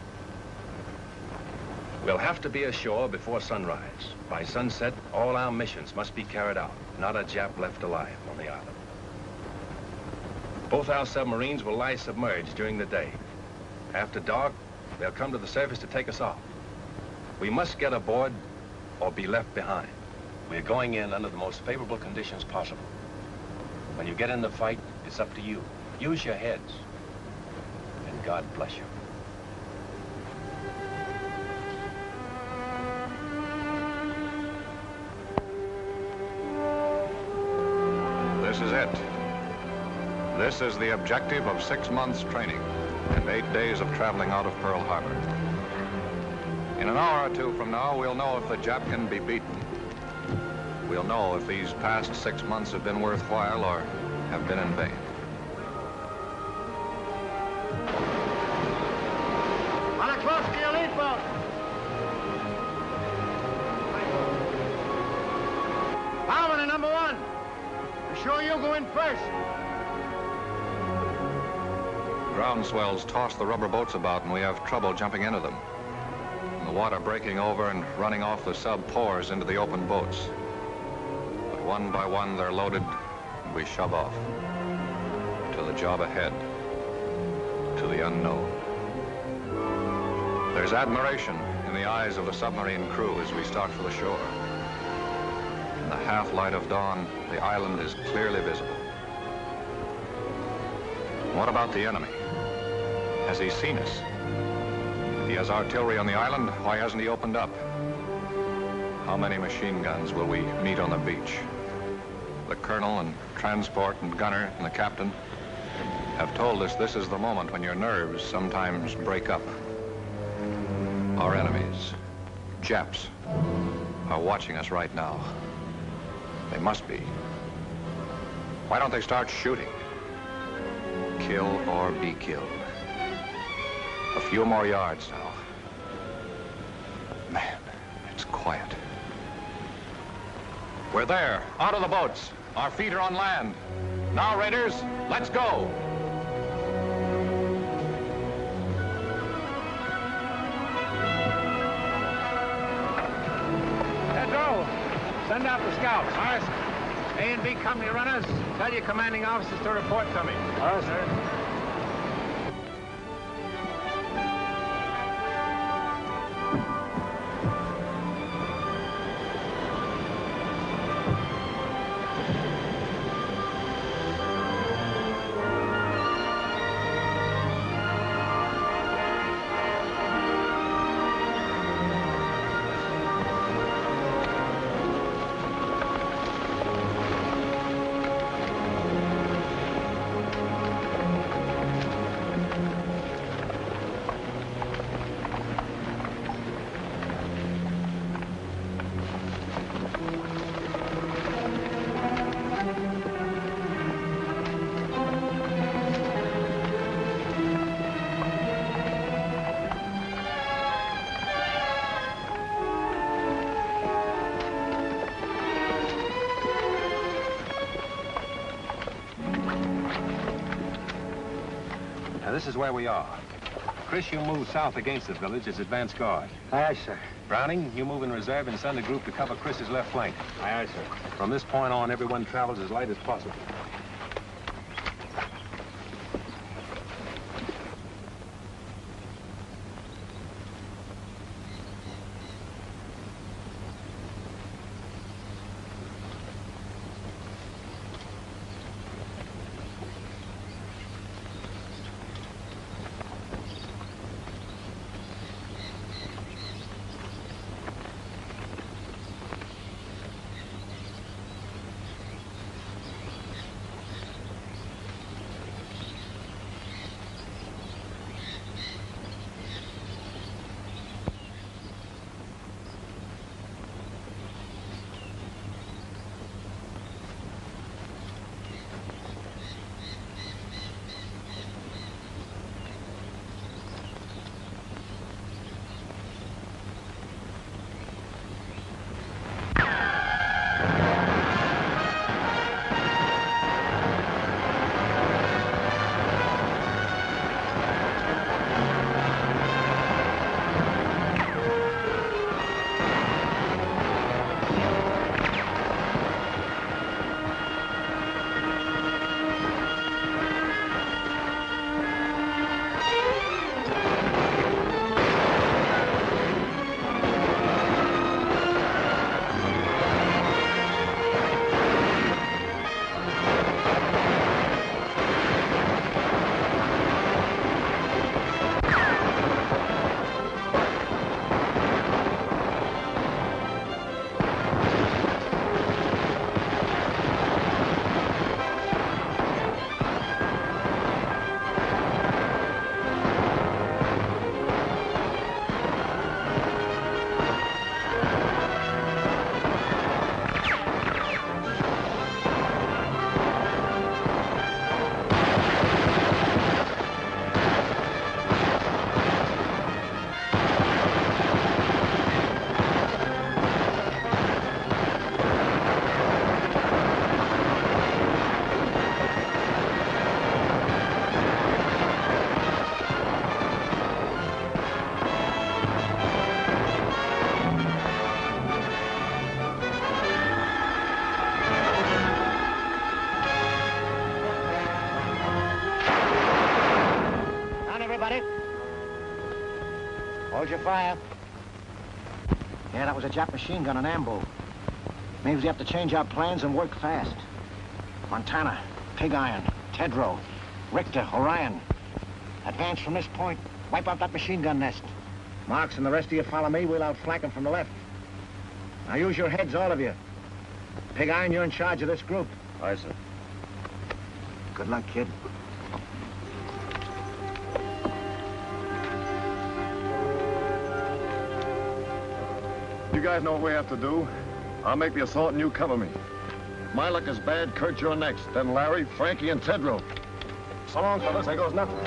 We'll have to be ashore before sunrise. By sunset, all our missions must be carried out. Not a Jap left alive on the island. Both our submarines will lie submerged during the day. After dark, they'll come to the surface to take us off. We must get aboard or be left behind. We're going in under the most favorable conditions possible. When you get in the fight, it's up to you. Use your heads. And God bless you. This is it. This is the objective of 6 months training and 8 days of traveling out of Pearl Harbor. In an hour or 2 from now, we'll know if the Jap can be beaten. We'll know if these past 6 months have been worthwhile or have been in vain. On a close to your lead boat. Bowman, number 1. Be sure you go in first. Ground swells toss the rubber boats about and we have trouble jumping into them. And the water breaking over and running off the sub pours into the open boats. But one by one they're loaded and we shove off. To the job ahead. To the unknown. There's admiration in the eyes of the submarine crew as we start for the shore. In the half-light of dawn, the island is clearly visible. What about the enemy? Has he seen us? If he has artillery on the island, why hasn't he opened up? How many machine guns will we meet on the beach? The colonel and transport and gunner and the captain have told us this is the moment when your nerves sometimes break up. Our enemies, Japs, are watching us right now. They must be. Why don't they start shooting? Kill or be killed. A few more yards now. Man, it's quiet. We're there, out of the boats. Our feet are on land. Now, Raiders, let's go. Pedro, send out the scouts. All right, sir. A and B company runners, tell your commanding officers to report to me. All right, sir. Now, this is where we are. Chris, you move south against the village as advance guard. Aye, aye, sir. Browning, you move in reserve and send a group to cover Chris's left flank. Aye, aye, sir. From this point on, everyone travels as light as possible. Hold your fire. Yeah, that was a Jap machine gun on ambo. Means we have to change our plans and work fast. Montana, Pig Iron, Tedrow, Richter, Orion. Advance from this point. Wipe out that machine gun nest. Marks and the rest of you follow me. We'll outflank them from the left. Now use your heads, all of you. Pig Iron, you're in charge of this group. Aye, sir. Good luck, kid. You guys know what we have to do. I'll make the assault and you cover me. If my luck is bad, Kurt, you're next. Then Larry, Frankie, and Tedrow. So long, fellas. There goes nothing.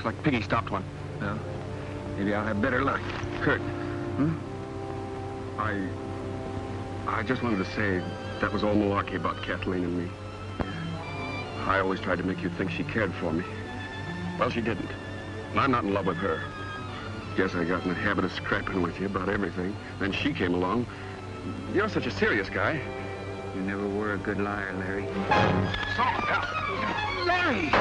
like Piggy stopped one. Well, maybe I'll have better luck. Kurt. Hmm? I just wanted to say that was all malarkey about Kathleen and me. I always tried to make you think she cared for me. Well, she didn't. And I'm not in love with her. Guess I got in the habit of scrapping with you about everything. Then she came along. You're such a serious guy. You never were a good liar, Larry. Larry!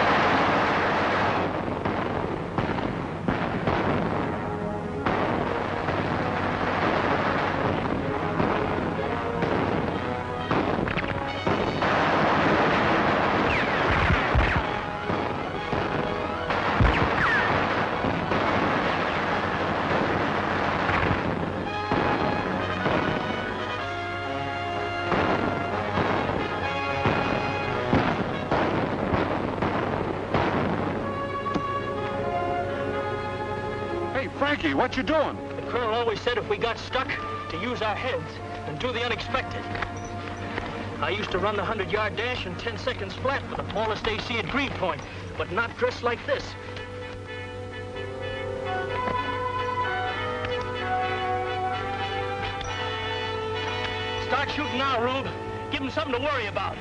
Frankie, what you doing? The Colonel always said if we got stuck, to use our heads and do the unexpected. I used to run the 100-yard dash in 10 seconds flat with the smallest AC at Green Point, but not dressed like this. Start shooting now, Rube. Give him something to worry about.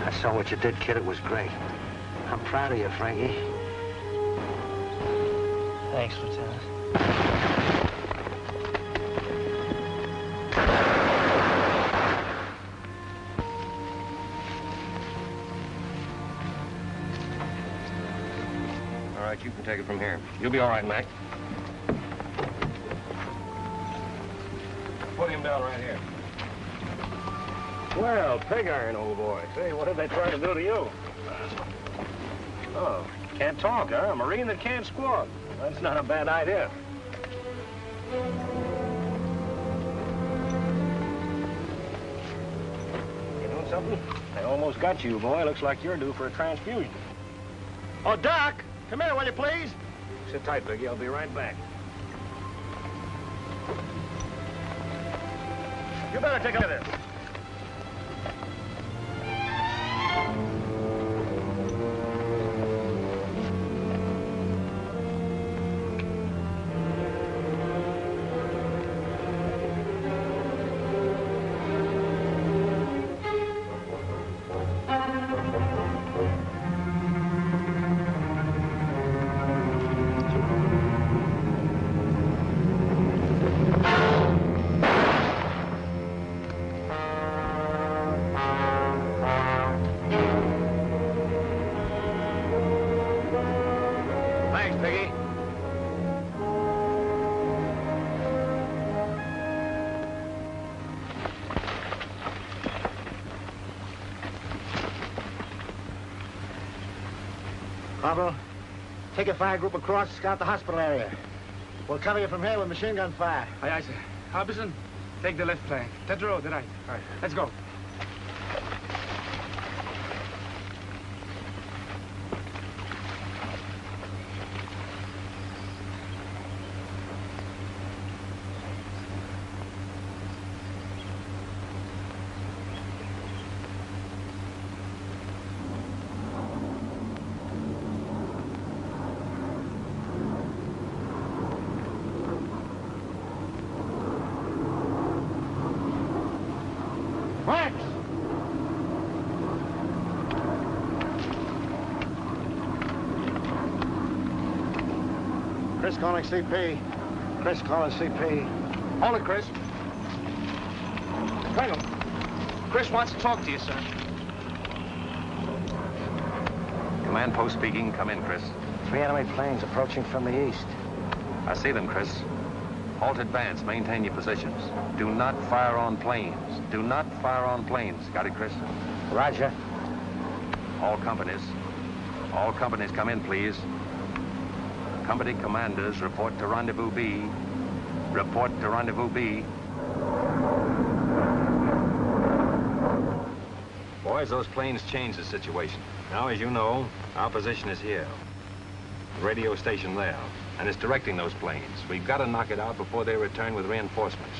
I saw what you did, kid. It was great. I'm proud of you, Frankie. Thanks, Lieutenant. All right, you can take it from here. You'll be all right, Mac. Put him down right here. Well, pig iron, old boy. Say, what did they try to do to you? Oh, can't talk, huh? A Marine that can't squawk. That's not a bad idea. You know something? They almost got you, boy. Looks like you're due for a transfusion. Oh, Doc! Come here, will you, please? Sit tight, Biggie. I'll be right back. You better take a look at this. Pablo, Take a fire group across, scout the hospital area. We'll cover you from here with machine gun fire. Aye, aye, sir. Harbison, take the left flank. Tetro, the right. All right, let's go. Chris calling CP. Chris calling CP. Hold it, Chris. Colonel, Chris wants to talk to you, sir. Command post speaking. Come in, Chris. 3 enemy planes approaching from the east. I see them, Chris. Halt advance. Maintain your positions. Do not fire on planes. Do not fire on planes. Got it, Chris? Roger. All companies come in, please. Company commanders, report to Rendezvous B. Report to Rendezvous B. Boys, those planes changed the situation. Now, as you know, our position is here. The radio station there. And it's directing those planes. We've got to knock it out before they return with reinforcements.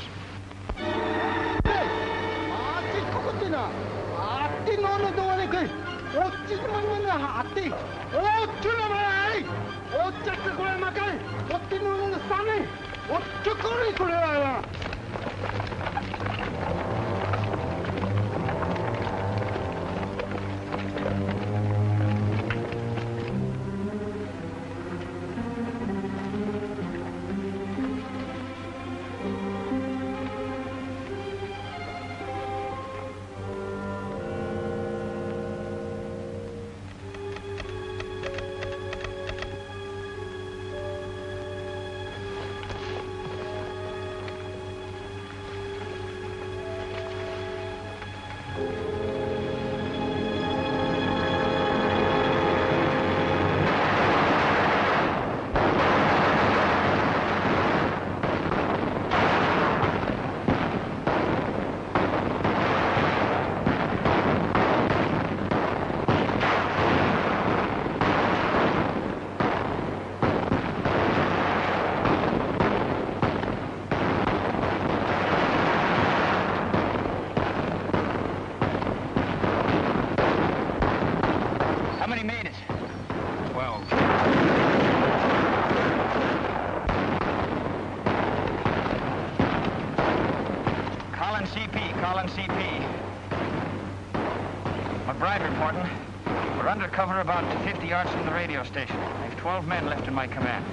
Cover about 50 yards from the radio station. I have 12 men left in my command.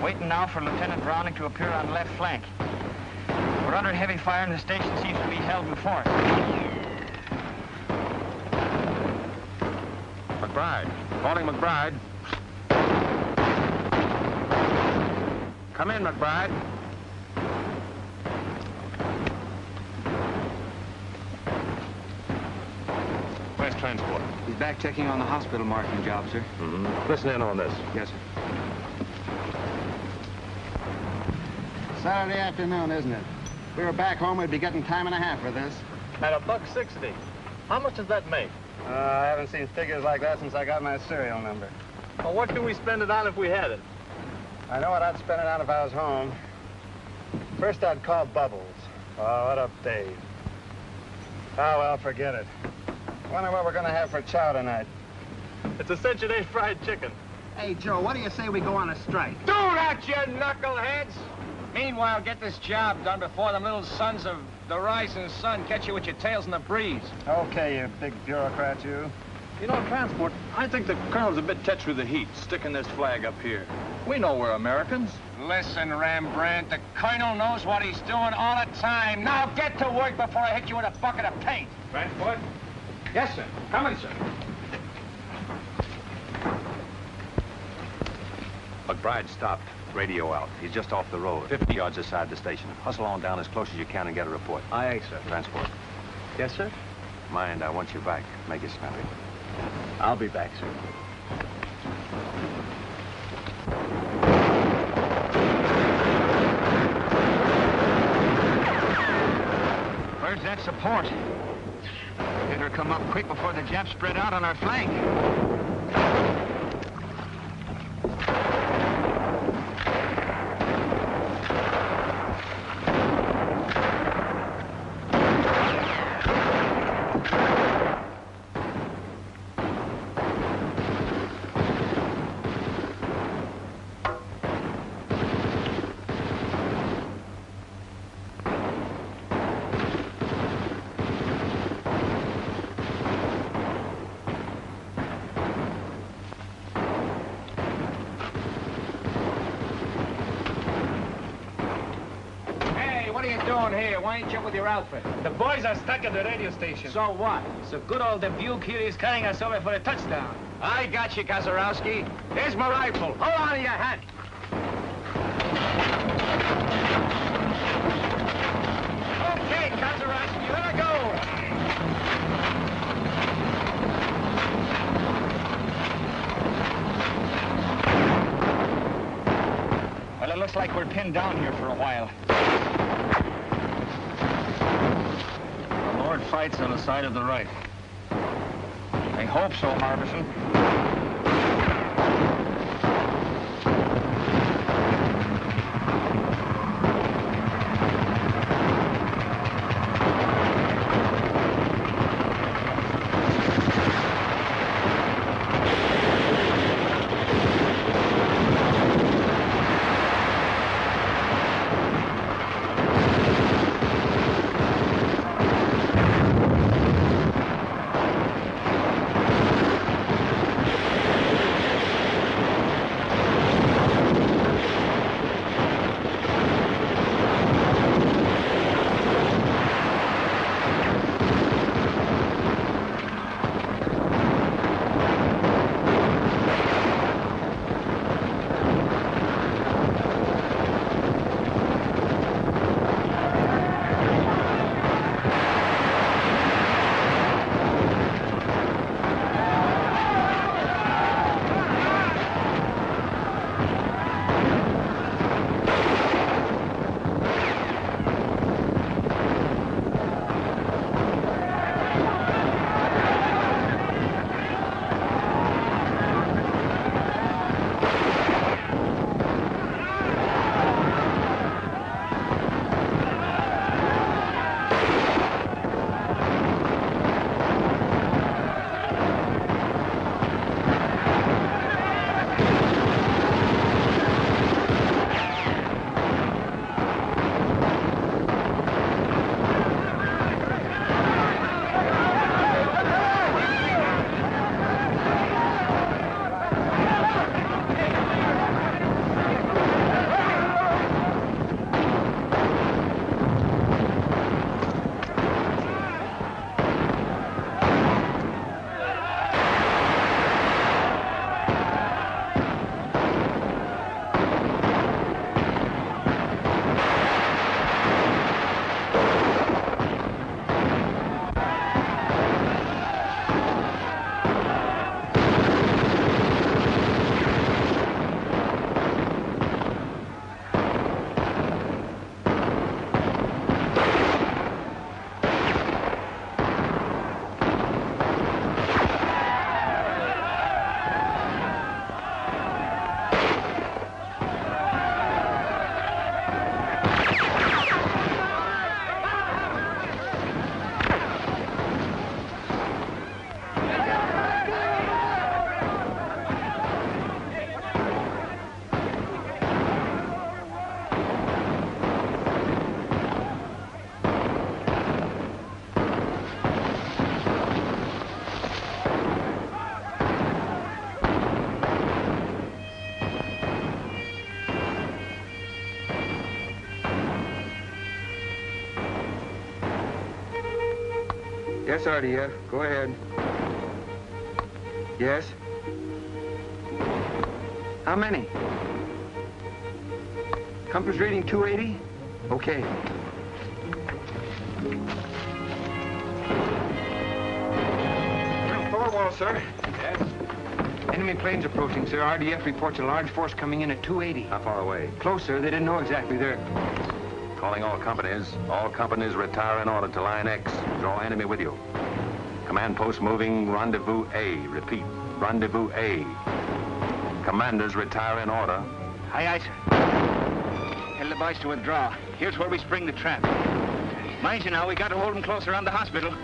Waiting now for Lieutenant Browning to appear on the left flank. We're under heavy fire and the station seems to be held in force. McBride. Calling McBride. Come in, McBride. Where's transport? He's back checking on the hospital marking job, sir. Listen in on this. Yes, sir. Saturday afternoon, isn't it? If we were back home, we'd be getting time and a half for this. At $1.60. How much does that make? I haven't seen figures like that since I got my serial number. Well, what could we spend it on if we had it? I know what I'd spend it on if I was home. First, I'd call Bubbles. Oh, what up, Dave? Oh, well, forget it. Wonder what we're gonna have for chow tonight. It's a Century fried chicken. Hey, Joe, what do you say we go on a strike? Do that, you knuckleheads! Meanwhile, get this job done before them little sons of the rising sun catch you with your tails in the breeze. Okay, you big bureaucrat, you. You know, transport, I think the colonel's a bit touched with the heat, sticking this flag up here. We know we're Americans. Listen, Rembrandt, the colonel knows what he's doing all the time. Now get to work before I hit you with a bucket of paint. Transport? Yes, sir. Coming, sir. McBride stopped. Radio out. He's just off the road, 50 yards aside the station. Hustle on down as close as you can and get a report. Aye, aye, sir. Transport. Yes, sir? Mind, I want you back. Make it snappy. I'll be back, sir. Where's that support? Better come up quick before the Japs spread out on our flank. Why ain't you with your outfit? The boys are stuck at the radio station. So what? So good old Dubuque here is carrying us over for a touchdown. I got you, Kazarowski. Here's my rifle. Hold on to your hat. Okay, Kazarowski, let her go. Well, it looks like we're pinned down here for a while. Fights on the side of the right. I hope so, Harbison. Yes, RDF. Go ahead. Yes? How many? Compass reading 280? Okay. Thorwald, sir. Yes? Enemy planes approaching, sir. RDF reports a large force coming in at 280. How far away? Close, sir. They didn't know exactly. They're Calling all companies. All companies retire in order to line X. Draw enemy with you. Command post moving, rendezvous A. Repeat, rendezvous A. Commanders retire in order. Aye, aye, sir. Tell the boys to withdraw. Here's where we spring the trap. Mind you now, we got to hold them close around the hospital.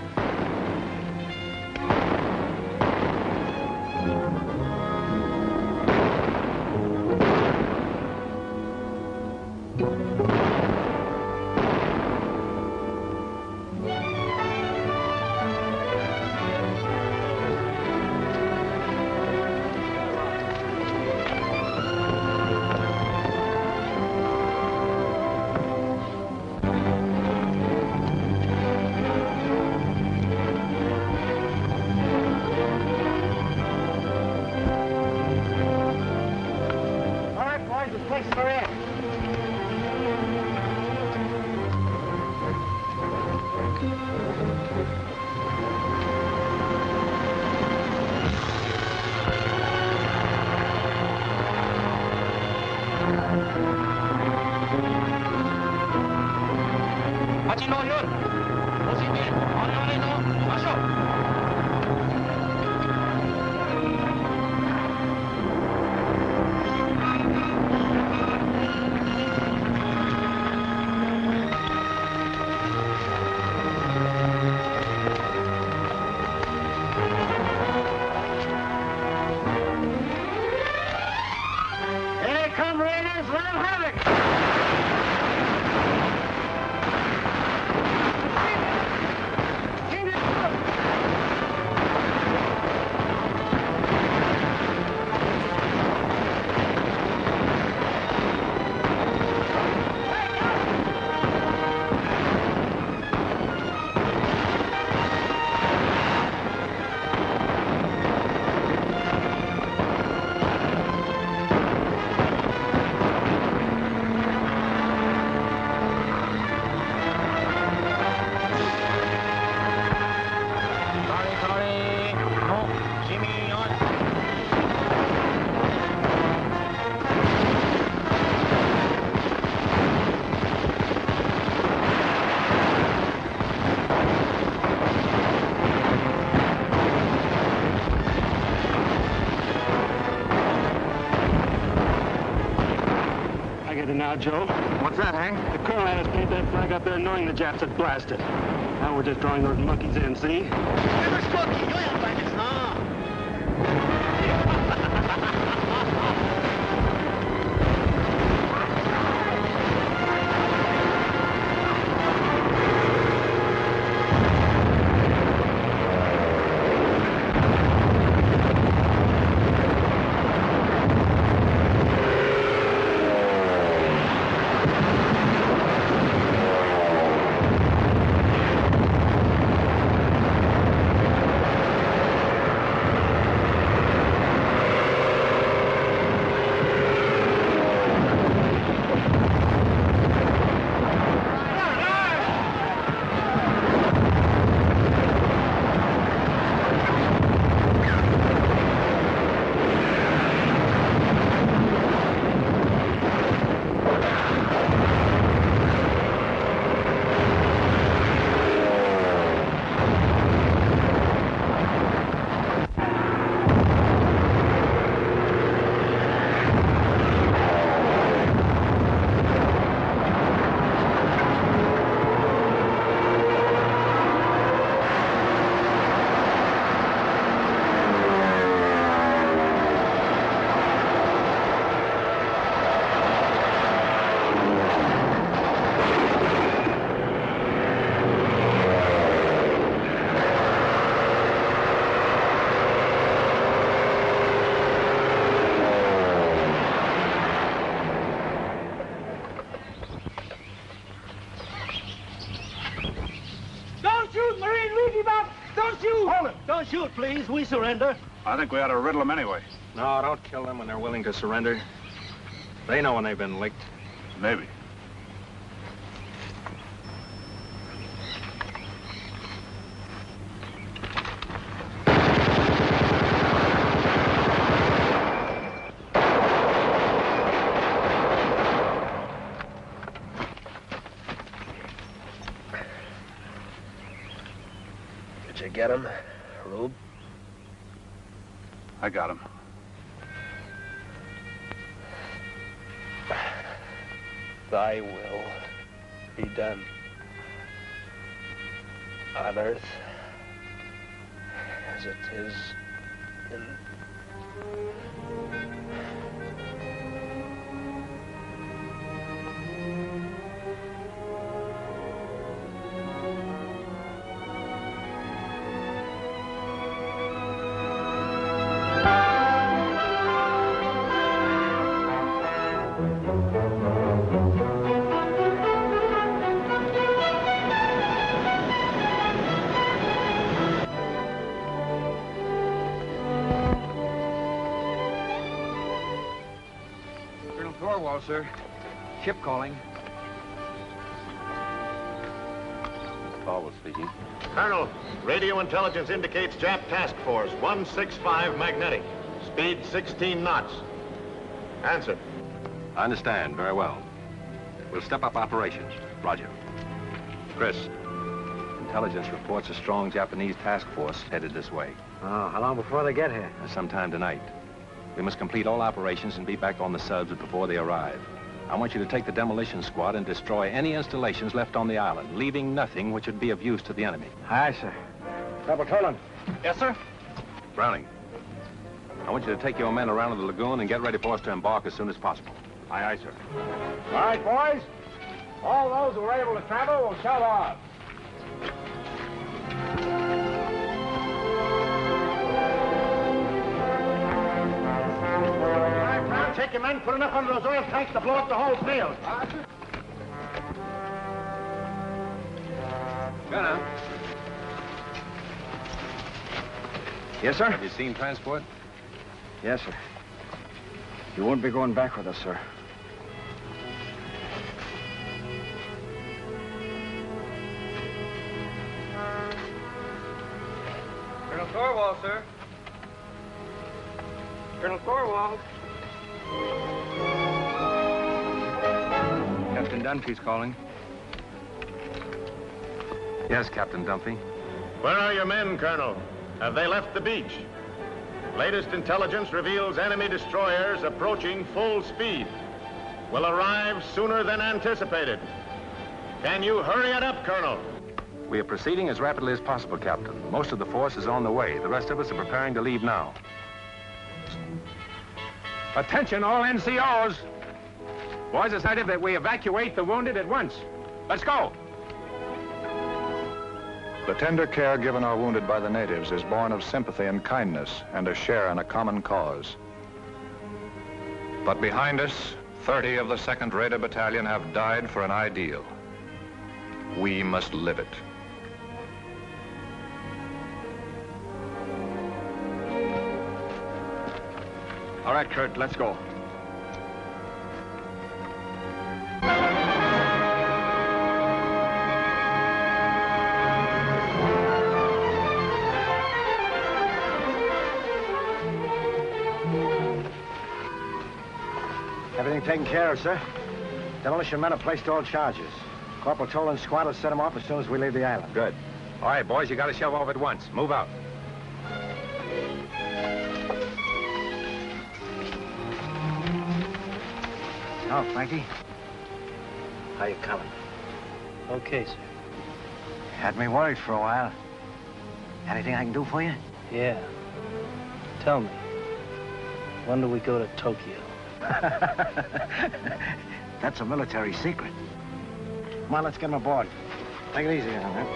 Now, Joe. What's that, Hank? The colonel had us paint that flag up there knowing the Japs had blasted. Now we're just drawing those monkeys in, see? Don't shoot, please. We surrender. I think we ought to riddle them anyway. No, don't kill them when they're willing to surrender. They know when they've been licked. Maybe. get him, Rube? I got him. Thy will be done on earth as it is in... Colonel Thorwald, sir. Ship calling. Thorwald speaking. Colonel, radio intelligence indicates Jap Task Force 165 magnetic. Speed 16 knots. Answer. I understand. Very well. We'll step up operations. Roger. Chris, intelligence reports a strong Japanese task force headed this way. Oh, how long before they get here? Sometime tonight. We must complete all operations and be back on the subs before they arrive. I want you to take the demolition squad and destroy any installations left on the island, leaving nothing which would be of use to the enemy. Aye, sir. Double Toland. Yes, sir? Browning, I want you to take your men around to the lagoon and get ready for us to embark as soon as possible. Aye, aye, sir. All right, boys. All those who were able to travel will shove off. Take your men, put enough under those oil tanks to blow up the whole field. Gunner. Yes, sir? Have you seen transport? Yes, sir. You won't be going back with us, sir. Colonel Thorwald, sir. Colonel Thorwald. Captain Dunphy's calling. Yes, Captain Dunphy. Where are your men, Colonel? Have they left the beach? Latest intelligence reveals enemy destroyers approaching full speed. Will arrive sooner than anticipated. Can you hurry it up, Colonel? We are proceeding as rapidly as possible, Captain. Most of the force is on the way. The rest of us are preparing to leave now. Attention, all NCOs. Boys, decided that we evacuate the wounded at once. Let's go. The tender care given our wounded by the natives is born of sympathy and kindness and a share in a common cause. But behind us, 30 of the 2nd Raider Battalion have died for an ideal. We must live it. All right, Kurt, let's go. Everything taken care of, sir. Demolition men have placed all charges. Corporal Toland's squad will set them off as soon as we leave the island. Good. All right, boys, you got to shove off at once. Move out. Oh, Frankie. How you coming? Okay, sir. Had me worried for a while. Anything I can do for you? Yeah. Tell me, when do we go to Tokyo? That's a military secret. Come on, let's get him aboard. Take it easy on that.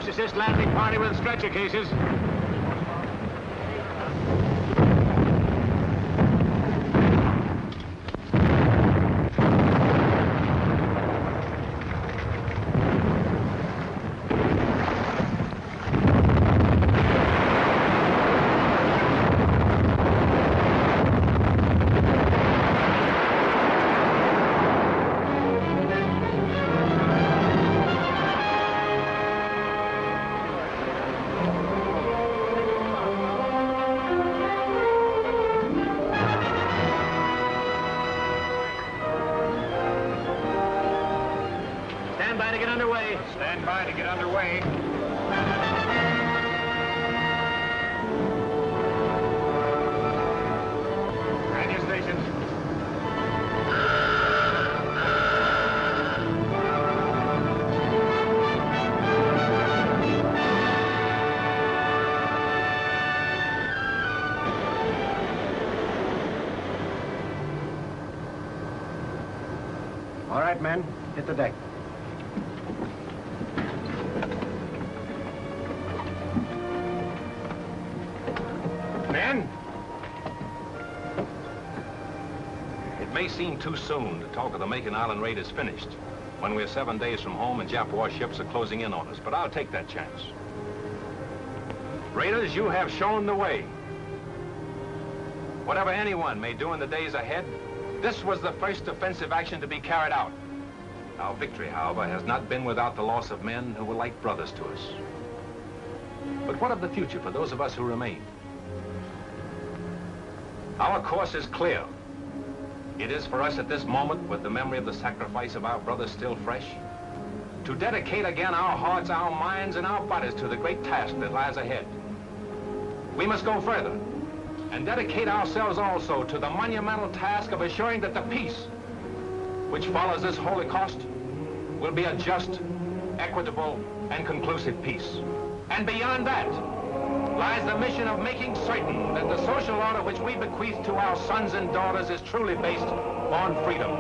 Let's assist landing party with stretcher cases. Stand by to get underway. Stand by to get underway. And your stations. All right, men, hit the deck. Men? It may seem too soon to talk of the Makin Island Raiders finished when we're 7 days from home and Jap warships are closing in on us, but I'll take that chance. Raiders, you have shown the way. Whatever anyone may do in the days ahead, this was the first offensive action to be carried out. Our victory, however, has not been without the loss of men who were like brothers to us. But what of the future for those of us who remain? Our course is clear. It is for us at this moment, with the memory of the sacrifice of our brothers still fresh, to dedicate again our hearts, our minds, and our bodies to the great task that lies ahead. We must go further and dedicate ourselves also to the monumental task of assuring that the peace which follows this Holocaust will be a just, equitable, and conclusive peace. And beyond that lies the mission of making certain that the social order which we bequeath to our sons and daughters is truly based on freedom.